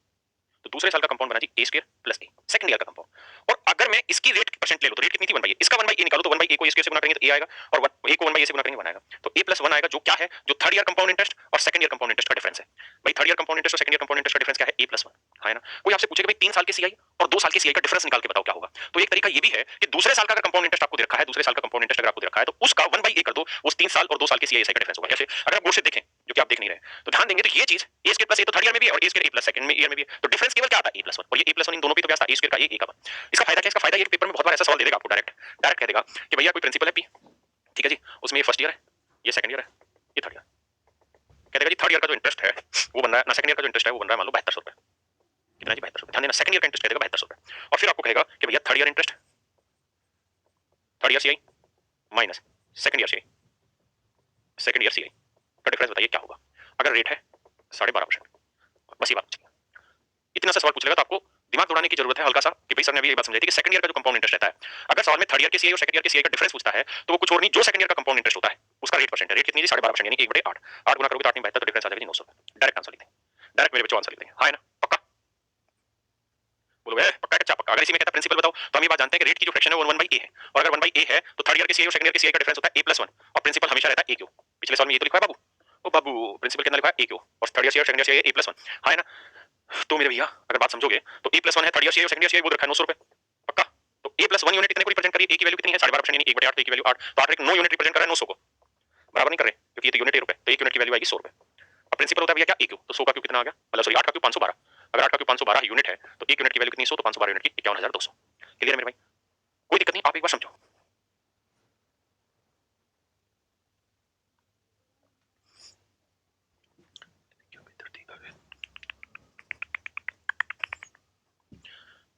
तो दूसरे साल का कंपाउंड बना जी ए स्क्वायर प्लस ए, सेकंड ईयर का कंपाउंड। और अगर मैं इसकी रेट परसेंट ले लो तो रेट कितनी थी 1/a, इसका 1/a निकालो तो 1/a को ए स्क्वायर से गुना करेंगे तो ए आएगा, और ए को 1/a से गुना करेंगे 1 आएगा, तो a + 1 आएगा, जो क्या है, जो थर्ड ईयर कंपाउंड इंटरेस्ट और सेकंड ईयर कंपाउंड इंटरेस्ट का डिफरेंस है। भाई थर्ड ईयर कंपाउंड इंटरेस्ट और सेकंड ईयर कंपाउंड इंटरेस्ट का डिफरेंस क्या है, a + 1, है ना। कोई आपसे पूछेगा भाई 3 साल के सीआई और 2 साल के सीआई का डिफरेंस निकाल के बताओ क्या होगा, तो एक तरीका ये भी है कि दूसरे साल का अगर कंपाउंड इंटरेस्ट आपको दे रखा है, दूसरे साल का कंपाउंड इंटरेस्ट अगर आपको दे रखा है तो उसका 1/a कर दो, उस 3 साल और 2 साल के सीआई का डिफरेंस होगा। कैसे, अगर आप बोर्ड से देखें, जो कि आप देख नहीं रहे, तो ध्यान देंगे तो ये चीज a स्क्वायर प्लस a तो थर्ड ईयर में भी है और a square a plus second में ईयर में भी है, तो डिफरेंस केवल क्या आता है, a + 1, और ये a + 1 इन दोनों पे तो क्या आता है, a स्क्वायर का a का 1। इसका फायदा क्या है, इसका फायदा ये पेपर में बहुत बार ऐसा सवाल दे देगा आपको, डायरेक्ट डायरेक्ट कह देगा कि भैया कोई प्रिंसिपल है p, ठीक है जी, उसमें ये फर्स्ट ईयर है, ये सेकंड ईयर है, ये थर्ड ईयर, कह देगा जी थर्ड ईयर का जो इंटरेस्ट है वो बन रहा है ना, सेकंड ईयर का जो इंटरेस्ट है वो बन रहा है मान लो 7200 रुपए, कितना जी 7200 रुपए, ध्यान देना, सेकंड ईयर का इंटरेस्ट कह देगा 7200 रुपए, और फिर आपको कहेगा कि भैया third year interest, third year CI minus second year CI, second year CI का डिफरेंस बताइए क्या होगा। अगर रेट है 12.5%, बस ये बात पूछेगा, इतना सा सवाल पूछ लेगा तो आपको दिमाग दौड़ाने की जरूरत है हल्का सा, कि भाई सर ने अभी ये बात समझाई थी कि सेकंड ईयर का जो कंपाउंड इंटरेस्ट रहता है, अगर सवाल में थर्ड ईयर के सीआई और सेकंड ईयर के सीआई का डिफरेंस पूछता है तो वो कुछ और नहीं, जो सेकंड ईयर का कंपाउंड इंटरेस्ट होता है उसका रेट परसेंट है, रेट कितनी है 12.5%, यानी 1/8, 8 गुना करोगे तो 8 नहीं 72, तो डिफरेंस आ जाएगा 900 रुपए। डायरेक्ट आंसर लिखते हैं, डायरेक्ट मेरे बच्चों आंसर लिखते हैं, हाँ है ना, पक्का बोलो है, पक्का कच्चा पक्का। अगर इसी में कहता प्रिंसिपल बताओ तो हम ये बात जानते हैं कि रेट की जो फ्रैक्शन है वो 1/a है, और अगर 1/a है तो थर्ड ईयर के सीआई और सेकंड ईयर के सीआई का डिफरेंस होता है a + 1, और प्रिंसिपल हमेशा रहता है a क्यू, पिछले साल में ये तो लिखा है बाबू, ओ बाबू प्रिंसिपल कितना लिखा है a क्यू, और थर्ड ईयर सीआई और सेकंड ईयर सीआई a + 1, हाँ है ना। तो मेरे भैया अगर बात समझोगे तो a + 1 है थर्ड ईयर सीआई और सेकंड ईयर सीआई, वो रखा है 900 रुपए, पक्का। तो a + 1 यूनिट कितने को रिप्रेजेंट करिए, a की वैल्यू कितनी है 12.5%, यानी 1/8, तो a की वैल्यू 8, तो 8 9 यूनिट रिप्रेजेंट कर रहा है 900 को, बराबर नहीं कर रहे क्योंकि ये तो यूनिट है रुपए, तो 1 यूनिट की वैल्यू आएगी 100 रुपए। अब प्रिंसिपल होता है भैया क्या a क्यू, तो 100 का क्यू कितना आ गया, मतलब सॉरी 8 का क्यू 512, अगर 8 का क्यू 512 यूनिट है तो 1 यूनिट की वैल्यू कितनी 100, तो 512 यूनिट की 51200। क्लियर है मेरे भाई, कोई दिक्कत नहीं, आप एक बार समझो।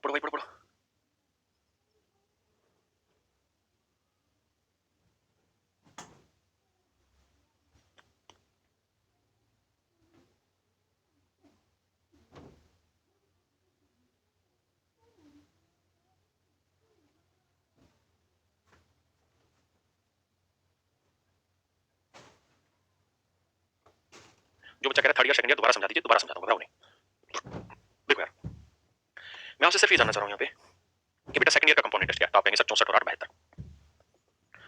पढ़ो भाई पढ़ो। जो बच्चा कह रहा है थर्ड ईयर सेकंड ईयर दोबारा समझा दीजिए, दोबारा समझा दूंगा, घबराओ नहीं। देखो यार, मैं आपसे सिर्फ ये जानना चाह रहा हूँ यहाँ पे कि बेटा सेकंड ईयर का कंपाउंड इंटरेस्ट क्या है, तो आप कहेंगे सर 64 और 8 72।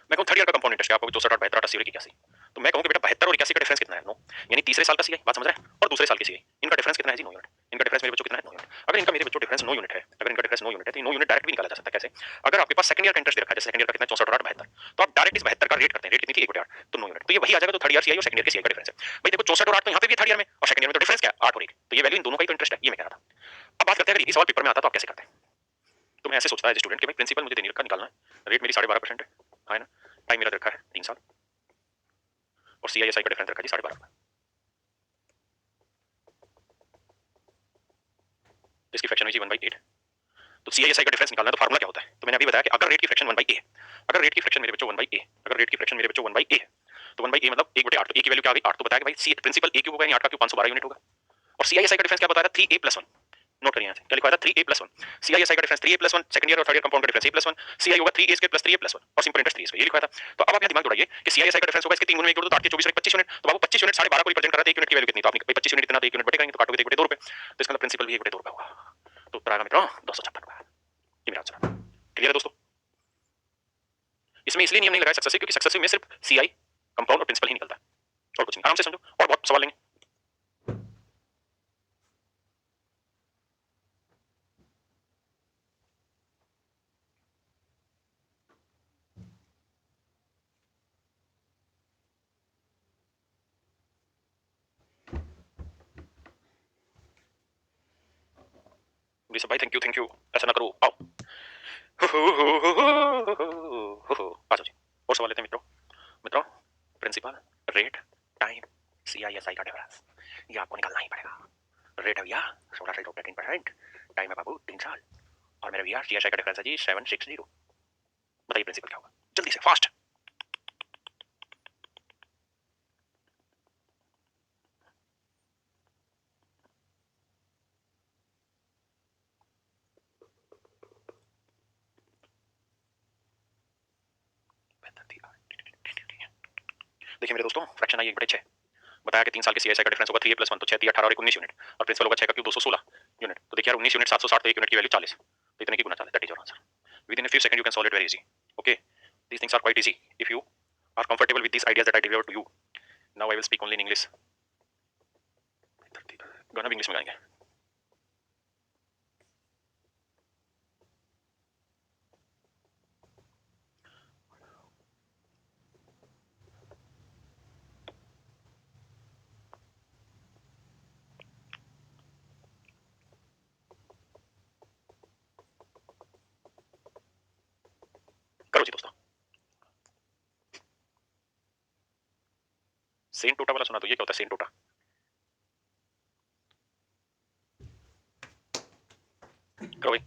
मैं कहूँ थर्ड ईयर का कंपाउंड इंटरेस्ट क्या, आप कहोगे 64 और 72 80 और 81, तो मैं कहूँ कि बेटा 72 और 81 का डिफरेंस कितना है, 9, यानी तीसरे साल का सीआई, बात समझ रहे हैं, और दूसरे साल के सीआई, इनका डिफरेंस कितना है जी 9 यूनिट, इनका डिफरेंस मेरे बच्चों कितना है 9 यूनिट। अगर इनका मेरे बच्चों डिफरेंस 9 यूनिट है, अगर इनका डिफरेंस 9 यूनिट है तो 9 यूनिट डायरेक्ट भी निकाला जा सकता है। कैसे, अगर आपके पास सेकंड ईयर का इंटरेस्ट दे रखा है, जैसे सेकंड ईयर का कितना 64 और 8 72, तो आप डायरेक्ट इस 72 का रेट करते हैं, रेट कितनी थी 1/8, तो 9 यूनिट, तो ये वही आ जाएगा, तो थर्ड ईयर सीआई और सेकंड ईयर के सीआई का डिफरेंस है। भाई देखो 64 और 8 तो यहाँ पे भी थर्ड ईयर में, और सेकंड ईयर में तो डिफरेंस क्या है 8 और 1, तो ये वैल्यू इन दोनों का ही तो इंटरेस्ट है, ये मैं कह रहा था। अब बात करते हैं अगर यही सवाल पेपर में आता तो आप कैसे करते हैं, तो मैं ऐसे सोचता है स्टूडेंट कि भाई प्रिंसिपल मुझे देने का निकालना है, रेट मेरी 12.5% है ना, टाइम मेरा रखा है 3 साल, और सीआईएसआई का डिफरेंस रखा है जी 12.5, इसकी फ्रैक्शन हुई जी 1/8, तो सीआईएसआई का डिफरेंस निकालना है तो फार्मूला क्या होता है, तो मैंने अभी बताया कि अगर रेट की फ्रैक्शन 1/a है, अगर रेट की फ्रैक्शन मेरे बच्चों 1/a, अगर रेट की फ्रैक्शन मेरे बच्चों 1/a है, तो 1/a मतलब 1/8, तो a की वैल्यू क्या आ गई 8, तो बताया कि भाई सी प्रिंसिपल a क्यूब होगा, यानी 8 का क्यूब 512 यूनिट होगा, और सीआईएसआई का डिफरेंस क्या बताया था 3a + 1, नोट करिए यहाँ से क्या लिखा था 3a + 1, सीआईएसआई का डिफरेंस 3a + 1, सेकंड ईयर और थर्ड ईयर कंपाउंड का डिफरेंस a + 1, सीआई होगा 3a² + 3a + 1, और सिंपल इंटरेस्ट 3a, ये लिखा था। तो अब आप यहाँ दिमाग दौड़ाइए कि सीआईएसआई का डिफरेंस होगा इसके 3 गुना में 1 जोड़ दो तो 8 के 24 और 25 यूनिट, तो बाबू 25 यूनिट 12.5 को रिप्रेजेंट कर रहा है, 1 यूनिट की वैल्यू कितनी, तो आपने 25 यूनिट इतना, तो 1 यूनिट बटेगा, तो काटोगे 1/2 रुपए, तो इसका मतलब प्रिंसिपल भी 1/2 रुपए होगा, तो उत्तर आएगा मित्रों 256 रुपए। ये मेरा आंसर है। क्लियर है दोस्तों, इसमें इसलिए नियम नहीं लगाया सक्सेसिव, क्योंकि सक्सेसिव में सिर्फ सीआई कंपाउंड और प्रिंसिपल ही निकलता है, और कुछ नहीं, आराम से समझो, और बहुत सवाल लेंगे। भाई थैंक यू, ऐसा ना करो, आओ आ जाओ जी, और सवाल लेते हैं मित्रों। मित्रों, प्रिंसिपल, रेट, टाइम, सीआईएसआई का डिफरेंस, ये आपको निकालना ही पड़ेगा। रेट है भैया 16.13%, टाइम है बाबू 3 साल, और मेरे भैया सीआईएसआई का डिफरेंस है जी 760। बताइए प्रिंसिपल क्या होगा, जल्दी से फास्ट। देखिए मेरे दोस्तों, फ्रैक्शन आई 1/6, बताया कि 3 साल के सीआईएसआई का डिफरेंस होगा 3a + 1 तो 6 3 18 और 19 यूनिट और प्रिंसिपल होगा 6 का क्यूब 216 यूनिट। तो देखिए यार 19 यूनिट 760 तो 1 यूनिट की वैल्यू 40 तो इतने की गुना 40 that is your answer. Within a few second you can solve it very easy. Okay these things are quite easy if you are comfortable with these ideas that I delivered to you. Now I will speak only in English. गाना भी इंग्लिश में गाएंगे। करो जी दोस्तों। सेन टोटा वाला सुना तो ये क्या होता है सेन टोटा? करो भाई।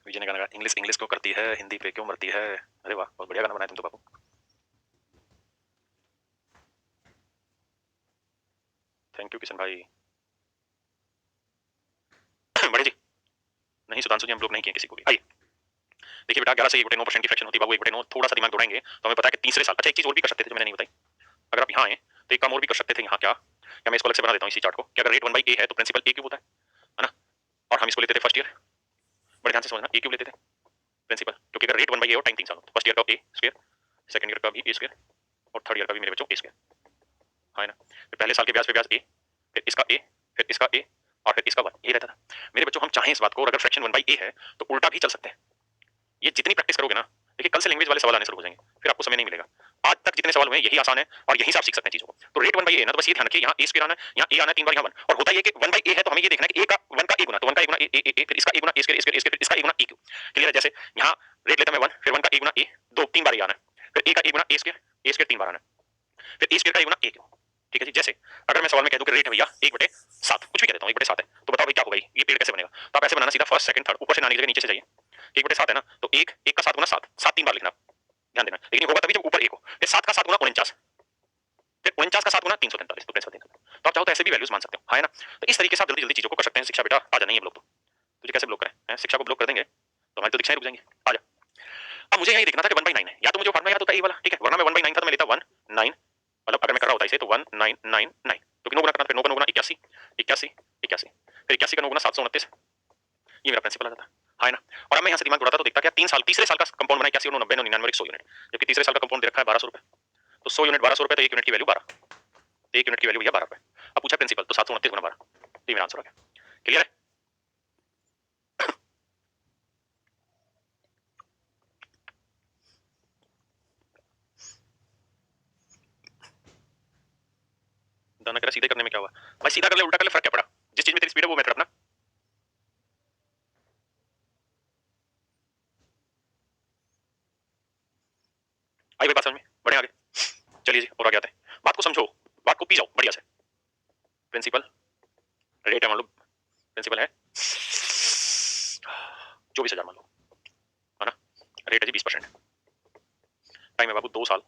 विजय ने गाना गाया इंग्लिश इंग्लिश क्यों करती है हिंदी पे क्यों मरती है। अरे वाह बहुत बढ़िया गाना बनाया तुम तो बाबू। थैंक यू किशन भाई। बड़े जी नहीं सुधांशु जी हम लोग नहीं किए किसी को भी। आइए देखिए बेटा 11 से 1/9% की फ्रैक्शन होती है बाबू 1/9 थोड़ा सा दिमाग दौड़ाएंगे तो हमें पता है कि तीसरे साल। अच्छा एक चीज और भी कर सकते थे जो मैंने नहीं बताई। अगर आप यहाँ आए तो एक काम और भी कर सकते थे यहाँ क्या मैं इसको अलग से बना देता हूँ इसी चार्ट को कि अगर रेट 1/a है तो प्रिंसिपल a क्यूब होता है ना। और हम इसको लेते थे फर्स्ट ईयर बड़े ध्यान से समझना a क्यूब लेते थे प्रिंसिपल क्योंकि अगर रेट 1/a और टाइम 3 साल हो तो फर्स्ट ईयर का a स्क्वायर सेकंड ईयर का भी a स्क्वायर और थर्ड ईयर का भी मेरे बच्चों a स्क्वायर है ना। फिर पहले साल के ब्याज पे ब्याज a फिर इसका a फिर इसका a और फिर इसका 1 ये रहता था मेरे बच्चों। हम चाहें इस बात को और अगर फ्रैक्शन 1/a है तो उल्टा भी चल सकते हैं। ये जितनी प्रैक्टिस करोगे ना देखिए कल से लैंग्वेज वाले सवाल आने शुरू हो जाएंगे फिर आपको समय नहीं मिलेगा। आज तक जितने सवाल हुए यही आसान है और यही से आप सीख सकते हैं चीजों को। तो रेट 1/a है ना तो बस ये ध्यान रखिए यहाँ a स्क्वायर आना है यहाँ a आना है 3 बार यहाँ 1 और होता है कि 1/a है तो हमें ये देखना है कि a का 1 का a गुना तो 1 का a गुना a फिर इसका a गुना a स्क्वायर फिर इसका a Guna a cube clear है। जैसे यहाँ रेट लेता मैं 1 फिर 1 का a गुना a 3 बार ये आना है फिर a का a गुना a स्क्वायर 3 बार आना है फिर a स्क्वायर का a गुना a क्यूब। ठीक है जी। जैसे अगर मैं सवाल में कह दूं कि रेट है भैया 1/7 कुछ भी कह देता हूं 1/7 है तो बताओ भाई क्या होगा ये पेड़ कैसे बनेगा। तो आप ऐसे बनाना सीधा फर्स्ट सेकंड थर्ड ऊपर से ना लीजिएगा नीचे से जाइए 1/7 है ना तो 1 1 का 7 गुना 7 7 3 बार लिखना ध्यान देना लेकिन ये होगा तभी जब ऊपर 1 हो फिर 7 का 7 गुना 49 फिर 49 का 7 गुना 343 तो प्रिंसिपल 3 तो आप चाहो तो ऐसे भी वैल्यूज मान सकते हो है ना। तो इस तरीके से आप जल्दी जल्दी चीजों को कर सकते हैं। शिक्षा बेटा आ जा नहीं हम लोग तो तुझे कैसे ब्लॉक करें हैं शिक्षा को ब्लॉक कर देंगे तो हमारी तो दीक्षाएं रुक जाएंगी। आ जा अब मुझे यही देखना था कि 1/9 है या तो मुझे फार्मूला याद होता है ये वाला ठीक है वरना मैं 1/9 था तो मैं लेता 19 मतलब अगर मैं कर रहा होता इसे तो 1999 तो किनो गुना करना फिर 9 का 9 गुना 81 81 81 फिर 81 का 9 गुना 729 ये मेरा प्रिंसिपल आ जाता है ना। और अब मैं यहाँ से दिमाग दौड़ाता तो देखता क्या 3 साल तीसरे साल का कंपाउंड बना 81 और 90 99 और 100 यूनिट जबकि तीसरे साल का कंपाउंड दे रखा है 1200 रुपए तो 100 यूनिट 1200 रुपए तो 1 यूनिट की वैल्यू 12 तो 1 यूनिट की वैल्यू भैया 12 रुपए। अब पूछा प्रिंसिपल तो 729 गुना 12 तो ये मेरा आंसर आ गया। क्लियर है। दाना करा सीधे करने में क्या हुआ भाई सीधा कर ले उल्टा कर ले फर्क क्या पड़ा जिस चीज में तेरी स्पीड है वो मेथड अपना। आई भाई बात समझ में बढ़े आगे चलिए जी और आगे आते हैं। बात को समझो बात को पी जाओ बढ़िया से। प्रिंसिपल रेट है मान लो प्रिंसिपल है 24,000 मान लो है ना। रेट है जी 20% टाइम है बाबू 2 साल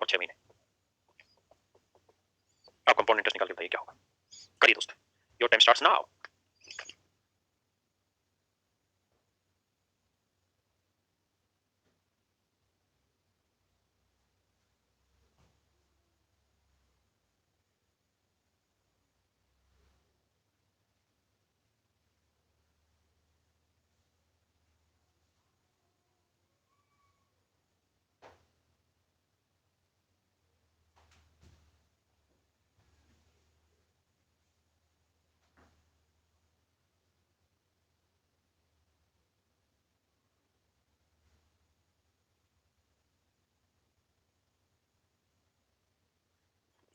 और 6 महीने। आप कंपाउंड इंटरेस्ट निकाल के बताइए क्या होगा। करिए दोस्त योर टाइम स्टार्ट्स नाउ।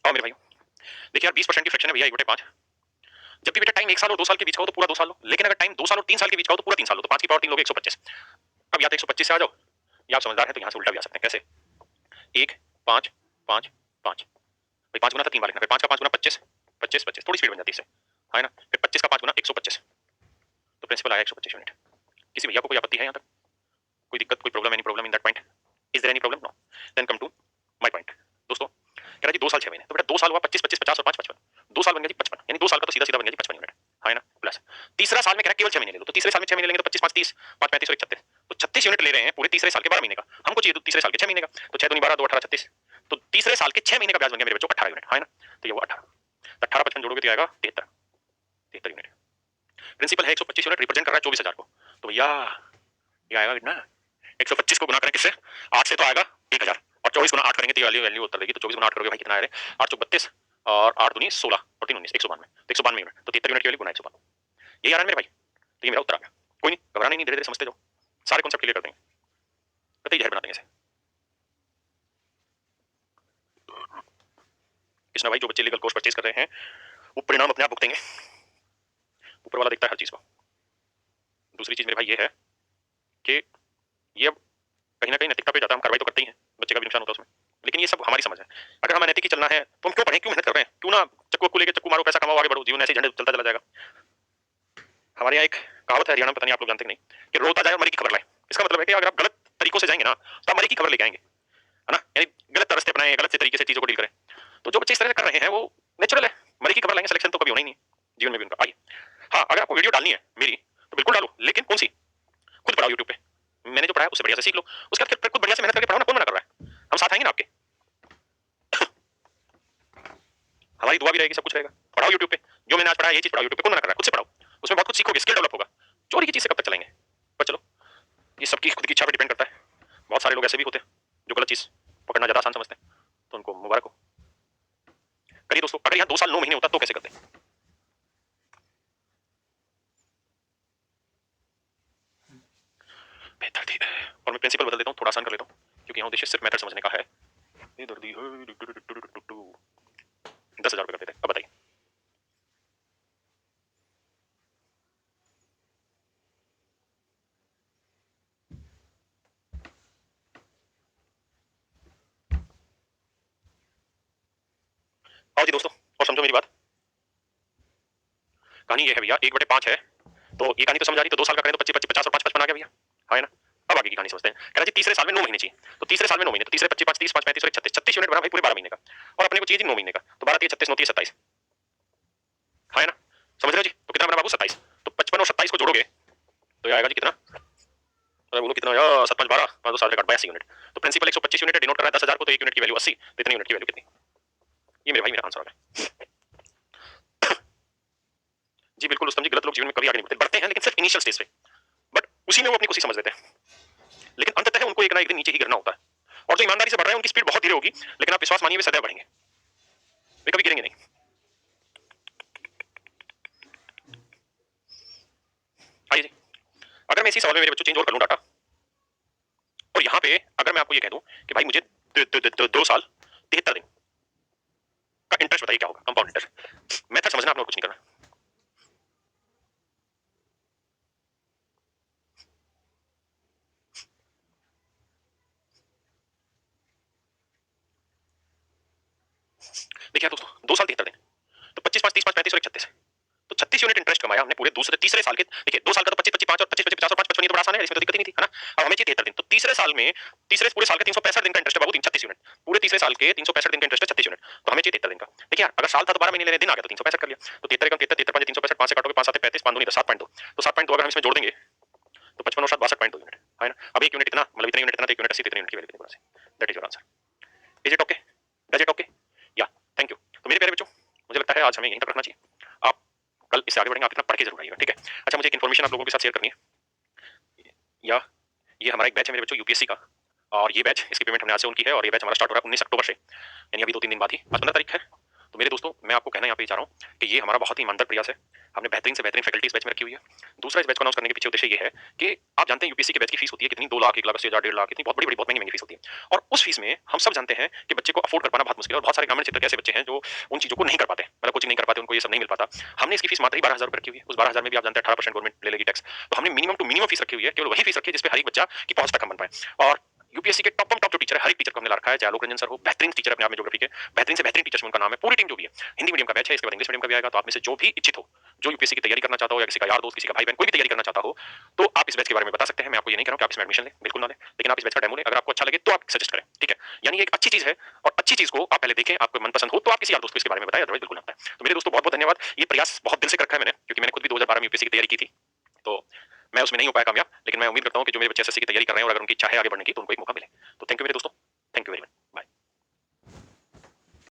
आओ मेरे भाइयों देखिए यार 20% की फ्रैक्शन है भैया 1/5 जब भी बेटा टाइम 1 साल और 2 साल के बीच का हो तो पूरा 2 साल लो लेकिन अगर टाइम 2 साल और 3 साल के बीच का हो तो पूरा 3 साल लो तो 5 की पावर 3 लोगे 125। अब या तो 125 से आ जाओ या आप समझदार है तो यहाँ से उल्टा भी आ सकते हैं। कैसे 1 5 5 5 भाई 5 गुना था 3 बार लिखना फिर 5 का 5 गुना 25 25 25 थोड़ी स्पीड बन जाती है इससे है ना। फिर 25 का 5 गुना 125 तो प्रिंसिपल आया 125 यूनिट। किसी भैया को कोई आपत्ति है यहाँ तक कोई दिक्कत कोई problem any problem in that point is there any problem no then come to my point. दोस्तों कह रहा जी 2 साल 6 महीने तो बेटा 2 साल हुआ 25 25 50 और 5 55 2 साल बन गया जी 55 यानी 2 साल का तो सीधा सीधा बन गया जी 55 यूनिट है ना। प्लस तीसरा साल में कह रहा केवल 6 महीने ले लो तो तीसरे साल में 6 महीने लेंगे तो 25 5 30 5 35 और 1 36 तो 36 यूनिट ले रहे हैं पूरे तीसरे साल के 12 महीने का हमको चाहिए तीसरे साल के 6 महीने का तो 6 दूनी 12 36, तो तीसरे साल के 6 महीने का ब्याज बन गया मेरे बच्चों 18 यूनिट, है ना। तो ये वो 18, तो 18 55 जोड़ोगे तो आएगा 73 यूनिट। प्रिंसिपल है 125 यूनिट, रिप्रेजेंट कर रहा है 24,000 को, तो भैया ये आएगा कितना, 125 को गुना करें किससे, 8 से तो आएगा 1000, और 24 गुना 8 करेंगे तो वैल्यू वैल्यू उत्तर देगी। तो 24 गुना 8 करोगे भाई कितना आएगा, 8 चौक 32 और 8 दूनी 16 और 3 19 192, तो 192 यूनिट, तो 73 यूनिट की वैल्यू गुना 192, यही आ रहा है मेरे भाई। तो ये मेरा उत्तर आ गया। कोई नहीं, घबराना नहीं, धीरे धीरे समझते जाओ, सारे कॉन्सेप्ट क्लियर कर देंगे, कतई जहर बना देंगे इसे। कृष्णा भाई जो बच्चे लीगल कोर्स परचेज कर रहे हैं वो परिणाम अपने आप भुगतेंगे, ऊपर वाला देखता है हर चीज को। दूसरी चीज मेरे भाई ये है कि ये अब कहीं ना कहीं नैतिकता पे जाता है, हम कार्रवाई तो करते ही हैं, बच्चे का भी नुकसान होता है उसमें, लेकिन ये सब हमारी समझ है। अगर हमें नैतिक ही चलना है तो हम क्यों पढ़ें, क्यों मेहनत कर रहे हैं, क्यों ना चक्कू लेके चक्कू मारो, पैसा कमाओ, आगे बढ़ो, जीवन ऐसे झंडे चलता चला जाएगा। हमारे यहाँ एक कहावत है हरियाणा में, पता नहीं आप लोग जानते नहीं, कि रोता जाए और मरी की खबर लाए। इसका मतलब है कि अगर आप गलत तरीकों से जाएंगे ना तो आप मरी की खबर लेके आएंगे, है ना, यानी गलत रास्ते अपनाएं, गलत से तरीके से चीजों को डील करें। तो जो बच्चे इस तरह से कर रहे हैं वो नेचुरल है, मरी की खबर लाएंगे, सिलेक्शन तो कभी होना ही नहीं जीवन में भी उनका। आइए, हाँ अगर आपको वीडियो डालनी है मेरी तो बिल्कुल डालो, लेकिन कौन सी, खुद पढ़ाओ यूट्यूब पे, मैंने जो पढ़ा है उससे बढ़िया से सीख लो, उसके बाद फिर खुद बढ़िया से मेहनत करके पढ़ाओ ना, कौन मना कर रहा है, हम साथ आएंगे ना आपके, हमारी दुआ भी रहेगी, सब कुछ रहेगा। पढ़ाओ यूट्यूब पे, जो मैंने आज पढ़ा ये चीज पढ़ाओ यूट्यूब पे, कौन मना कर रहा है, खुद से पढ़ाओ, उसमें बहुत कुछ सीखोगे, स्किल डेवलप होगा। चोरी की चीज से कब तक चलेंगे, पर चलो ये सबकी खुद की इच्छा पे डिपेंड करता है। बहुत सारे लोग ऐसे भी होते हैं जो गलत चीज पकड़ना ज्यादा आसान समझते हैं, तो उनको मुबारक हो, करिए दोस्तों। अगर यहाँ 2 साल 9 महीने होता तो कैसे करते, बेहतर थी। और मैं प्रिंसिपल बदल देता हूँ, थोड़ा आसान कर लेता हूँ, क्योंकि यहाँ उद्देश्य सिर्फ मेथड समझने का है। ये दर्दी है 10,000 रुपये कर देते, अब बताइए। आओ जी दोस्तों, और समझो मेरी बात, कहानी ये है भैया, 1/5 है, तो ये कहानी तो समझ आ रही, तो 2 साल का करें तो 25 50 और 5 55 आ गया भैया, है ना। अब आगे की कहानी समझते हैं। कह रहा जी तीसरे साल में 9 महीने चाहिए, तो तीसरे साल में 9 महीने, तो तीसरे 25 5 30 5 35 और 36 36 यूनिट बना भाई पूरे 12 महीने का, और अपने को चाहिए जी 9 महीने का, तो 12 36 9 27, है ना, समझ रहे हो जी। तो कितना बना बाबू 27, तो 55 और 27 को जोड़ोगे तो ये आएगा जी कितना, अरे बोलो कितना यार, 7 5 12 5 2 7 82 यूनिट। तो प्रिंसिपल 125 यूनिट डिनोट कर रहा है 10,000 को, तो 1 यूनिट की वैल्यू 80, तो इतनी यूनिट की वैल्यू कितनी, ये मेरे भाई मेरा आंसर आ गया जी। बिल्कुल उस गलत लोग जीवन में कभी आगे नहीं बढ़ते, बढ़ते हैं लेकिन सिर्फ इनिशियल स्टेज पे, बट उसी में वो अपनी खुशी समझ लेते हैं, लेकिन अंततः उनको एक ना एक दिन नीचे ही गिरना होता है। और जो ईमानदारी से बढ़ रहे हैं उनकी स्पीड बहुत धीरे होगी, लेकिन आप विश्वास मानिए वे सदैव बढ़ेंगे, वे कभी गिरेंगे नहीं। आइए जी, अगर मैं इसी सवाल में मेरे बच्चों चेंज और कर लूं डाटा, और यहाँ पे अगर मैं आपको ये कह दूं कि भाई मुझे 2 साल 73 दिन का इंटरेस्ट बताइए क्या होगा, कंपाउंड इंटरेस्ट, मेथड समझना, आपने और कुछ नहीं करना। देखिए दोस्तों, 2 साल 73 दिन, तो 25 5 30 5 35 और 36, तो 36 यूनिट इंटरेस्ट कमाया हमने पूरे दूसरे तीसरे साल के। देखिए 2 साल का तो 25 25 5 और 25 25 50 और 5 55, ये तो बड़ा आसान है, इसमें तो दिक्कत ही नहीं थी, है ना। अब हमें चाहिए 73 दिन, तो तीसरे साल में, तीसरे पूरे साल के 365 दिन का इंटरेस्ट है बाबू, 36 यूनिट, पूरे तीसरे साल के 365 दिन का इंटरेस्ट है 36 यूनिट, तो हमें चाहिए 73 दिन का। देखिए यार, अगर साल था तो 12 महीने लेने, दिन आ गया तो 365 कर लिया, तो 73 कम 73 73 5 365, 5 से काटोगे 5 7 35 5 2 नहीं तो 7.2, तो 7.2 अगर हम इसमें जोड़ देंगे तो 55 और 7 62.2 यूनिट, है ना। अब 1 यूनिट इतना, मतलब इतने यूनिट इतना, तो 1 यूनिट 80, इतने यूनिट की वैल्यू कितनी, that is your answer. Is it okay, does it okay, या थैंक यू। तो मेरे प्यारे बच्चों, मुझे लगता है आज हमें यहीं तक रखना चाहिए, आप कल इससे आगे बढ़ेंगे, आप इतना पढ़ के जरूर आइएगा, ठीक है। अच्छा, मुझे एक इन्फॉर्मेशन आप लोगों के साथ शेयर करनी है, या ये हमारा एक बैच है मेरे बच्चों यूपीएससी का, और ये बैच, इसकी पेमेंट हमने आज से उनकी है, और ये बैच हमारा स्टार्ट हो रहा है 19 अक्टूबर से, यानी अभी 2-3 दिन बाद ही, आज 15 तारीख है। तो मेरे दोस्तों, मैं आपको कहना यहाँ पे चाह रहा हूँ कि ये हमारा बहुत ही ईमानदार प्रयास है, हमने बेहतरीन से बेहतरीन फैकल्टी इस बैच में रखी हुई है। दूसरा, इस बैच को अनाउंस करने के पीछे उद्देश्य ये है कि आप जानते हैं यूपीएससी के बैच की फीस होती है कितनी, 2 लाख 1 लाख 80,000 1.5 लाख, इतनी बहुत बड़ी बड़ी बहुत महंगी महंगी फीस होती है, और उस फीस में हम सब जानते हैं कि बच्चे को अफोर्ड कर पाना बहुत मुश्किल है, और बहुत सारे ग्रामीण क्षेत्र के ऐसे बच्चे हैं जो उन चीजों को नहीं कर पाते, मतलब कोचिंग नहीं कर पाते, उनको ये सब नहीं मिल पाता। हमने इसकी फीस मात्र ही 12,000 रुपये रखी हुई है, उस 12,000 में भी आप जानते हैं 18% गवर्नमेंट ले लेगी टैक्स, तो हमने मिनिमम टू मिनिमम फीस रखी हुई है, केवल वही फीस रखी है जिसपे हर एक बच्चा की पहुंच तक हम बन पाए। और यूपीएससी के टॉप जो टीचर है, हर एक टीचर को हमने ला रखा है, चाहे आलोक रंजन सर हो, बेहतरीन टीचर अपने आप में ज्योग्राफी के, बेहतरीन से बेहतरीन टीचर्स में उनका नाम है, पूरी टीम जो भी है। हिंदी मीडियम का बैच है, इसके बाद इंग्लिश मीडियम का भी आएगा, तो आप में से जो भी इच्छित हो, जो यूपीएससी की तैयारी करना चाहता हो, या किसी का यार दोस्त, किसी का भाई बहन कोई भी तैयारी करना चाहता हो, तो आप इस बैच के बारे में बता सकते हैं। मैं आपको ये नहीं कह रहा हूं कि आप इसमें एडमिशन लें, बिल्कुल ना लें, लेकिन आप इस बैच का डेमो लें, अगर आपको अच्छा लगे तो आप सजेस्ट करें, ठीक है। यानी एक अच्छी चीज है, और अच्छी चीज को आप पहले देखें, आपको मनपसंद हो तो आप किसी यार दोस्त को इसके बारे में बताएं, अदरवाइज बिल्कुल ना बताएं। तो मेरे दोस्तों बहुत बहुत धन्यवाद, ये प्रयास बहुत दिल से कर रखा है मैंने, क्योंकि मैंने खुद भी 2012 में यूपीएससी की तैयारी की थी, तो मैं उसमें नहीं हो पाया कामयाब, लेकिन मैं उम्मीद करता हूं कि जो मेरे बच्चे एसएससी की तैयारी कर रहे हैं और अगर उनकी इच्छा है आगे बढ़ने की, तो उनको एक मौका मिले। तो थैंक यू मेरे दोस्तों, थैंक यू वेरी मच।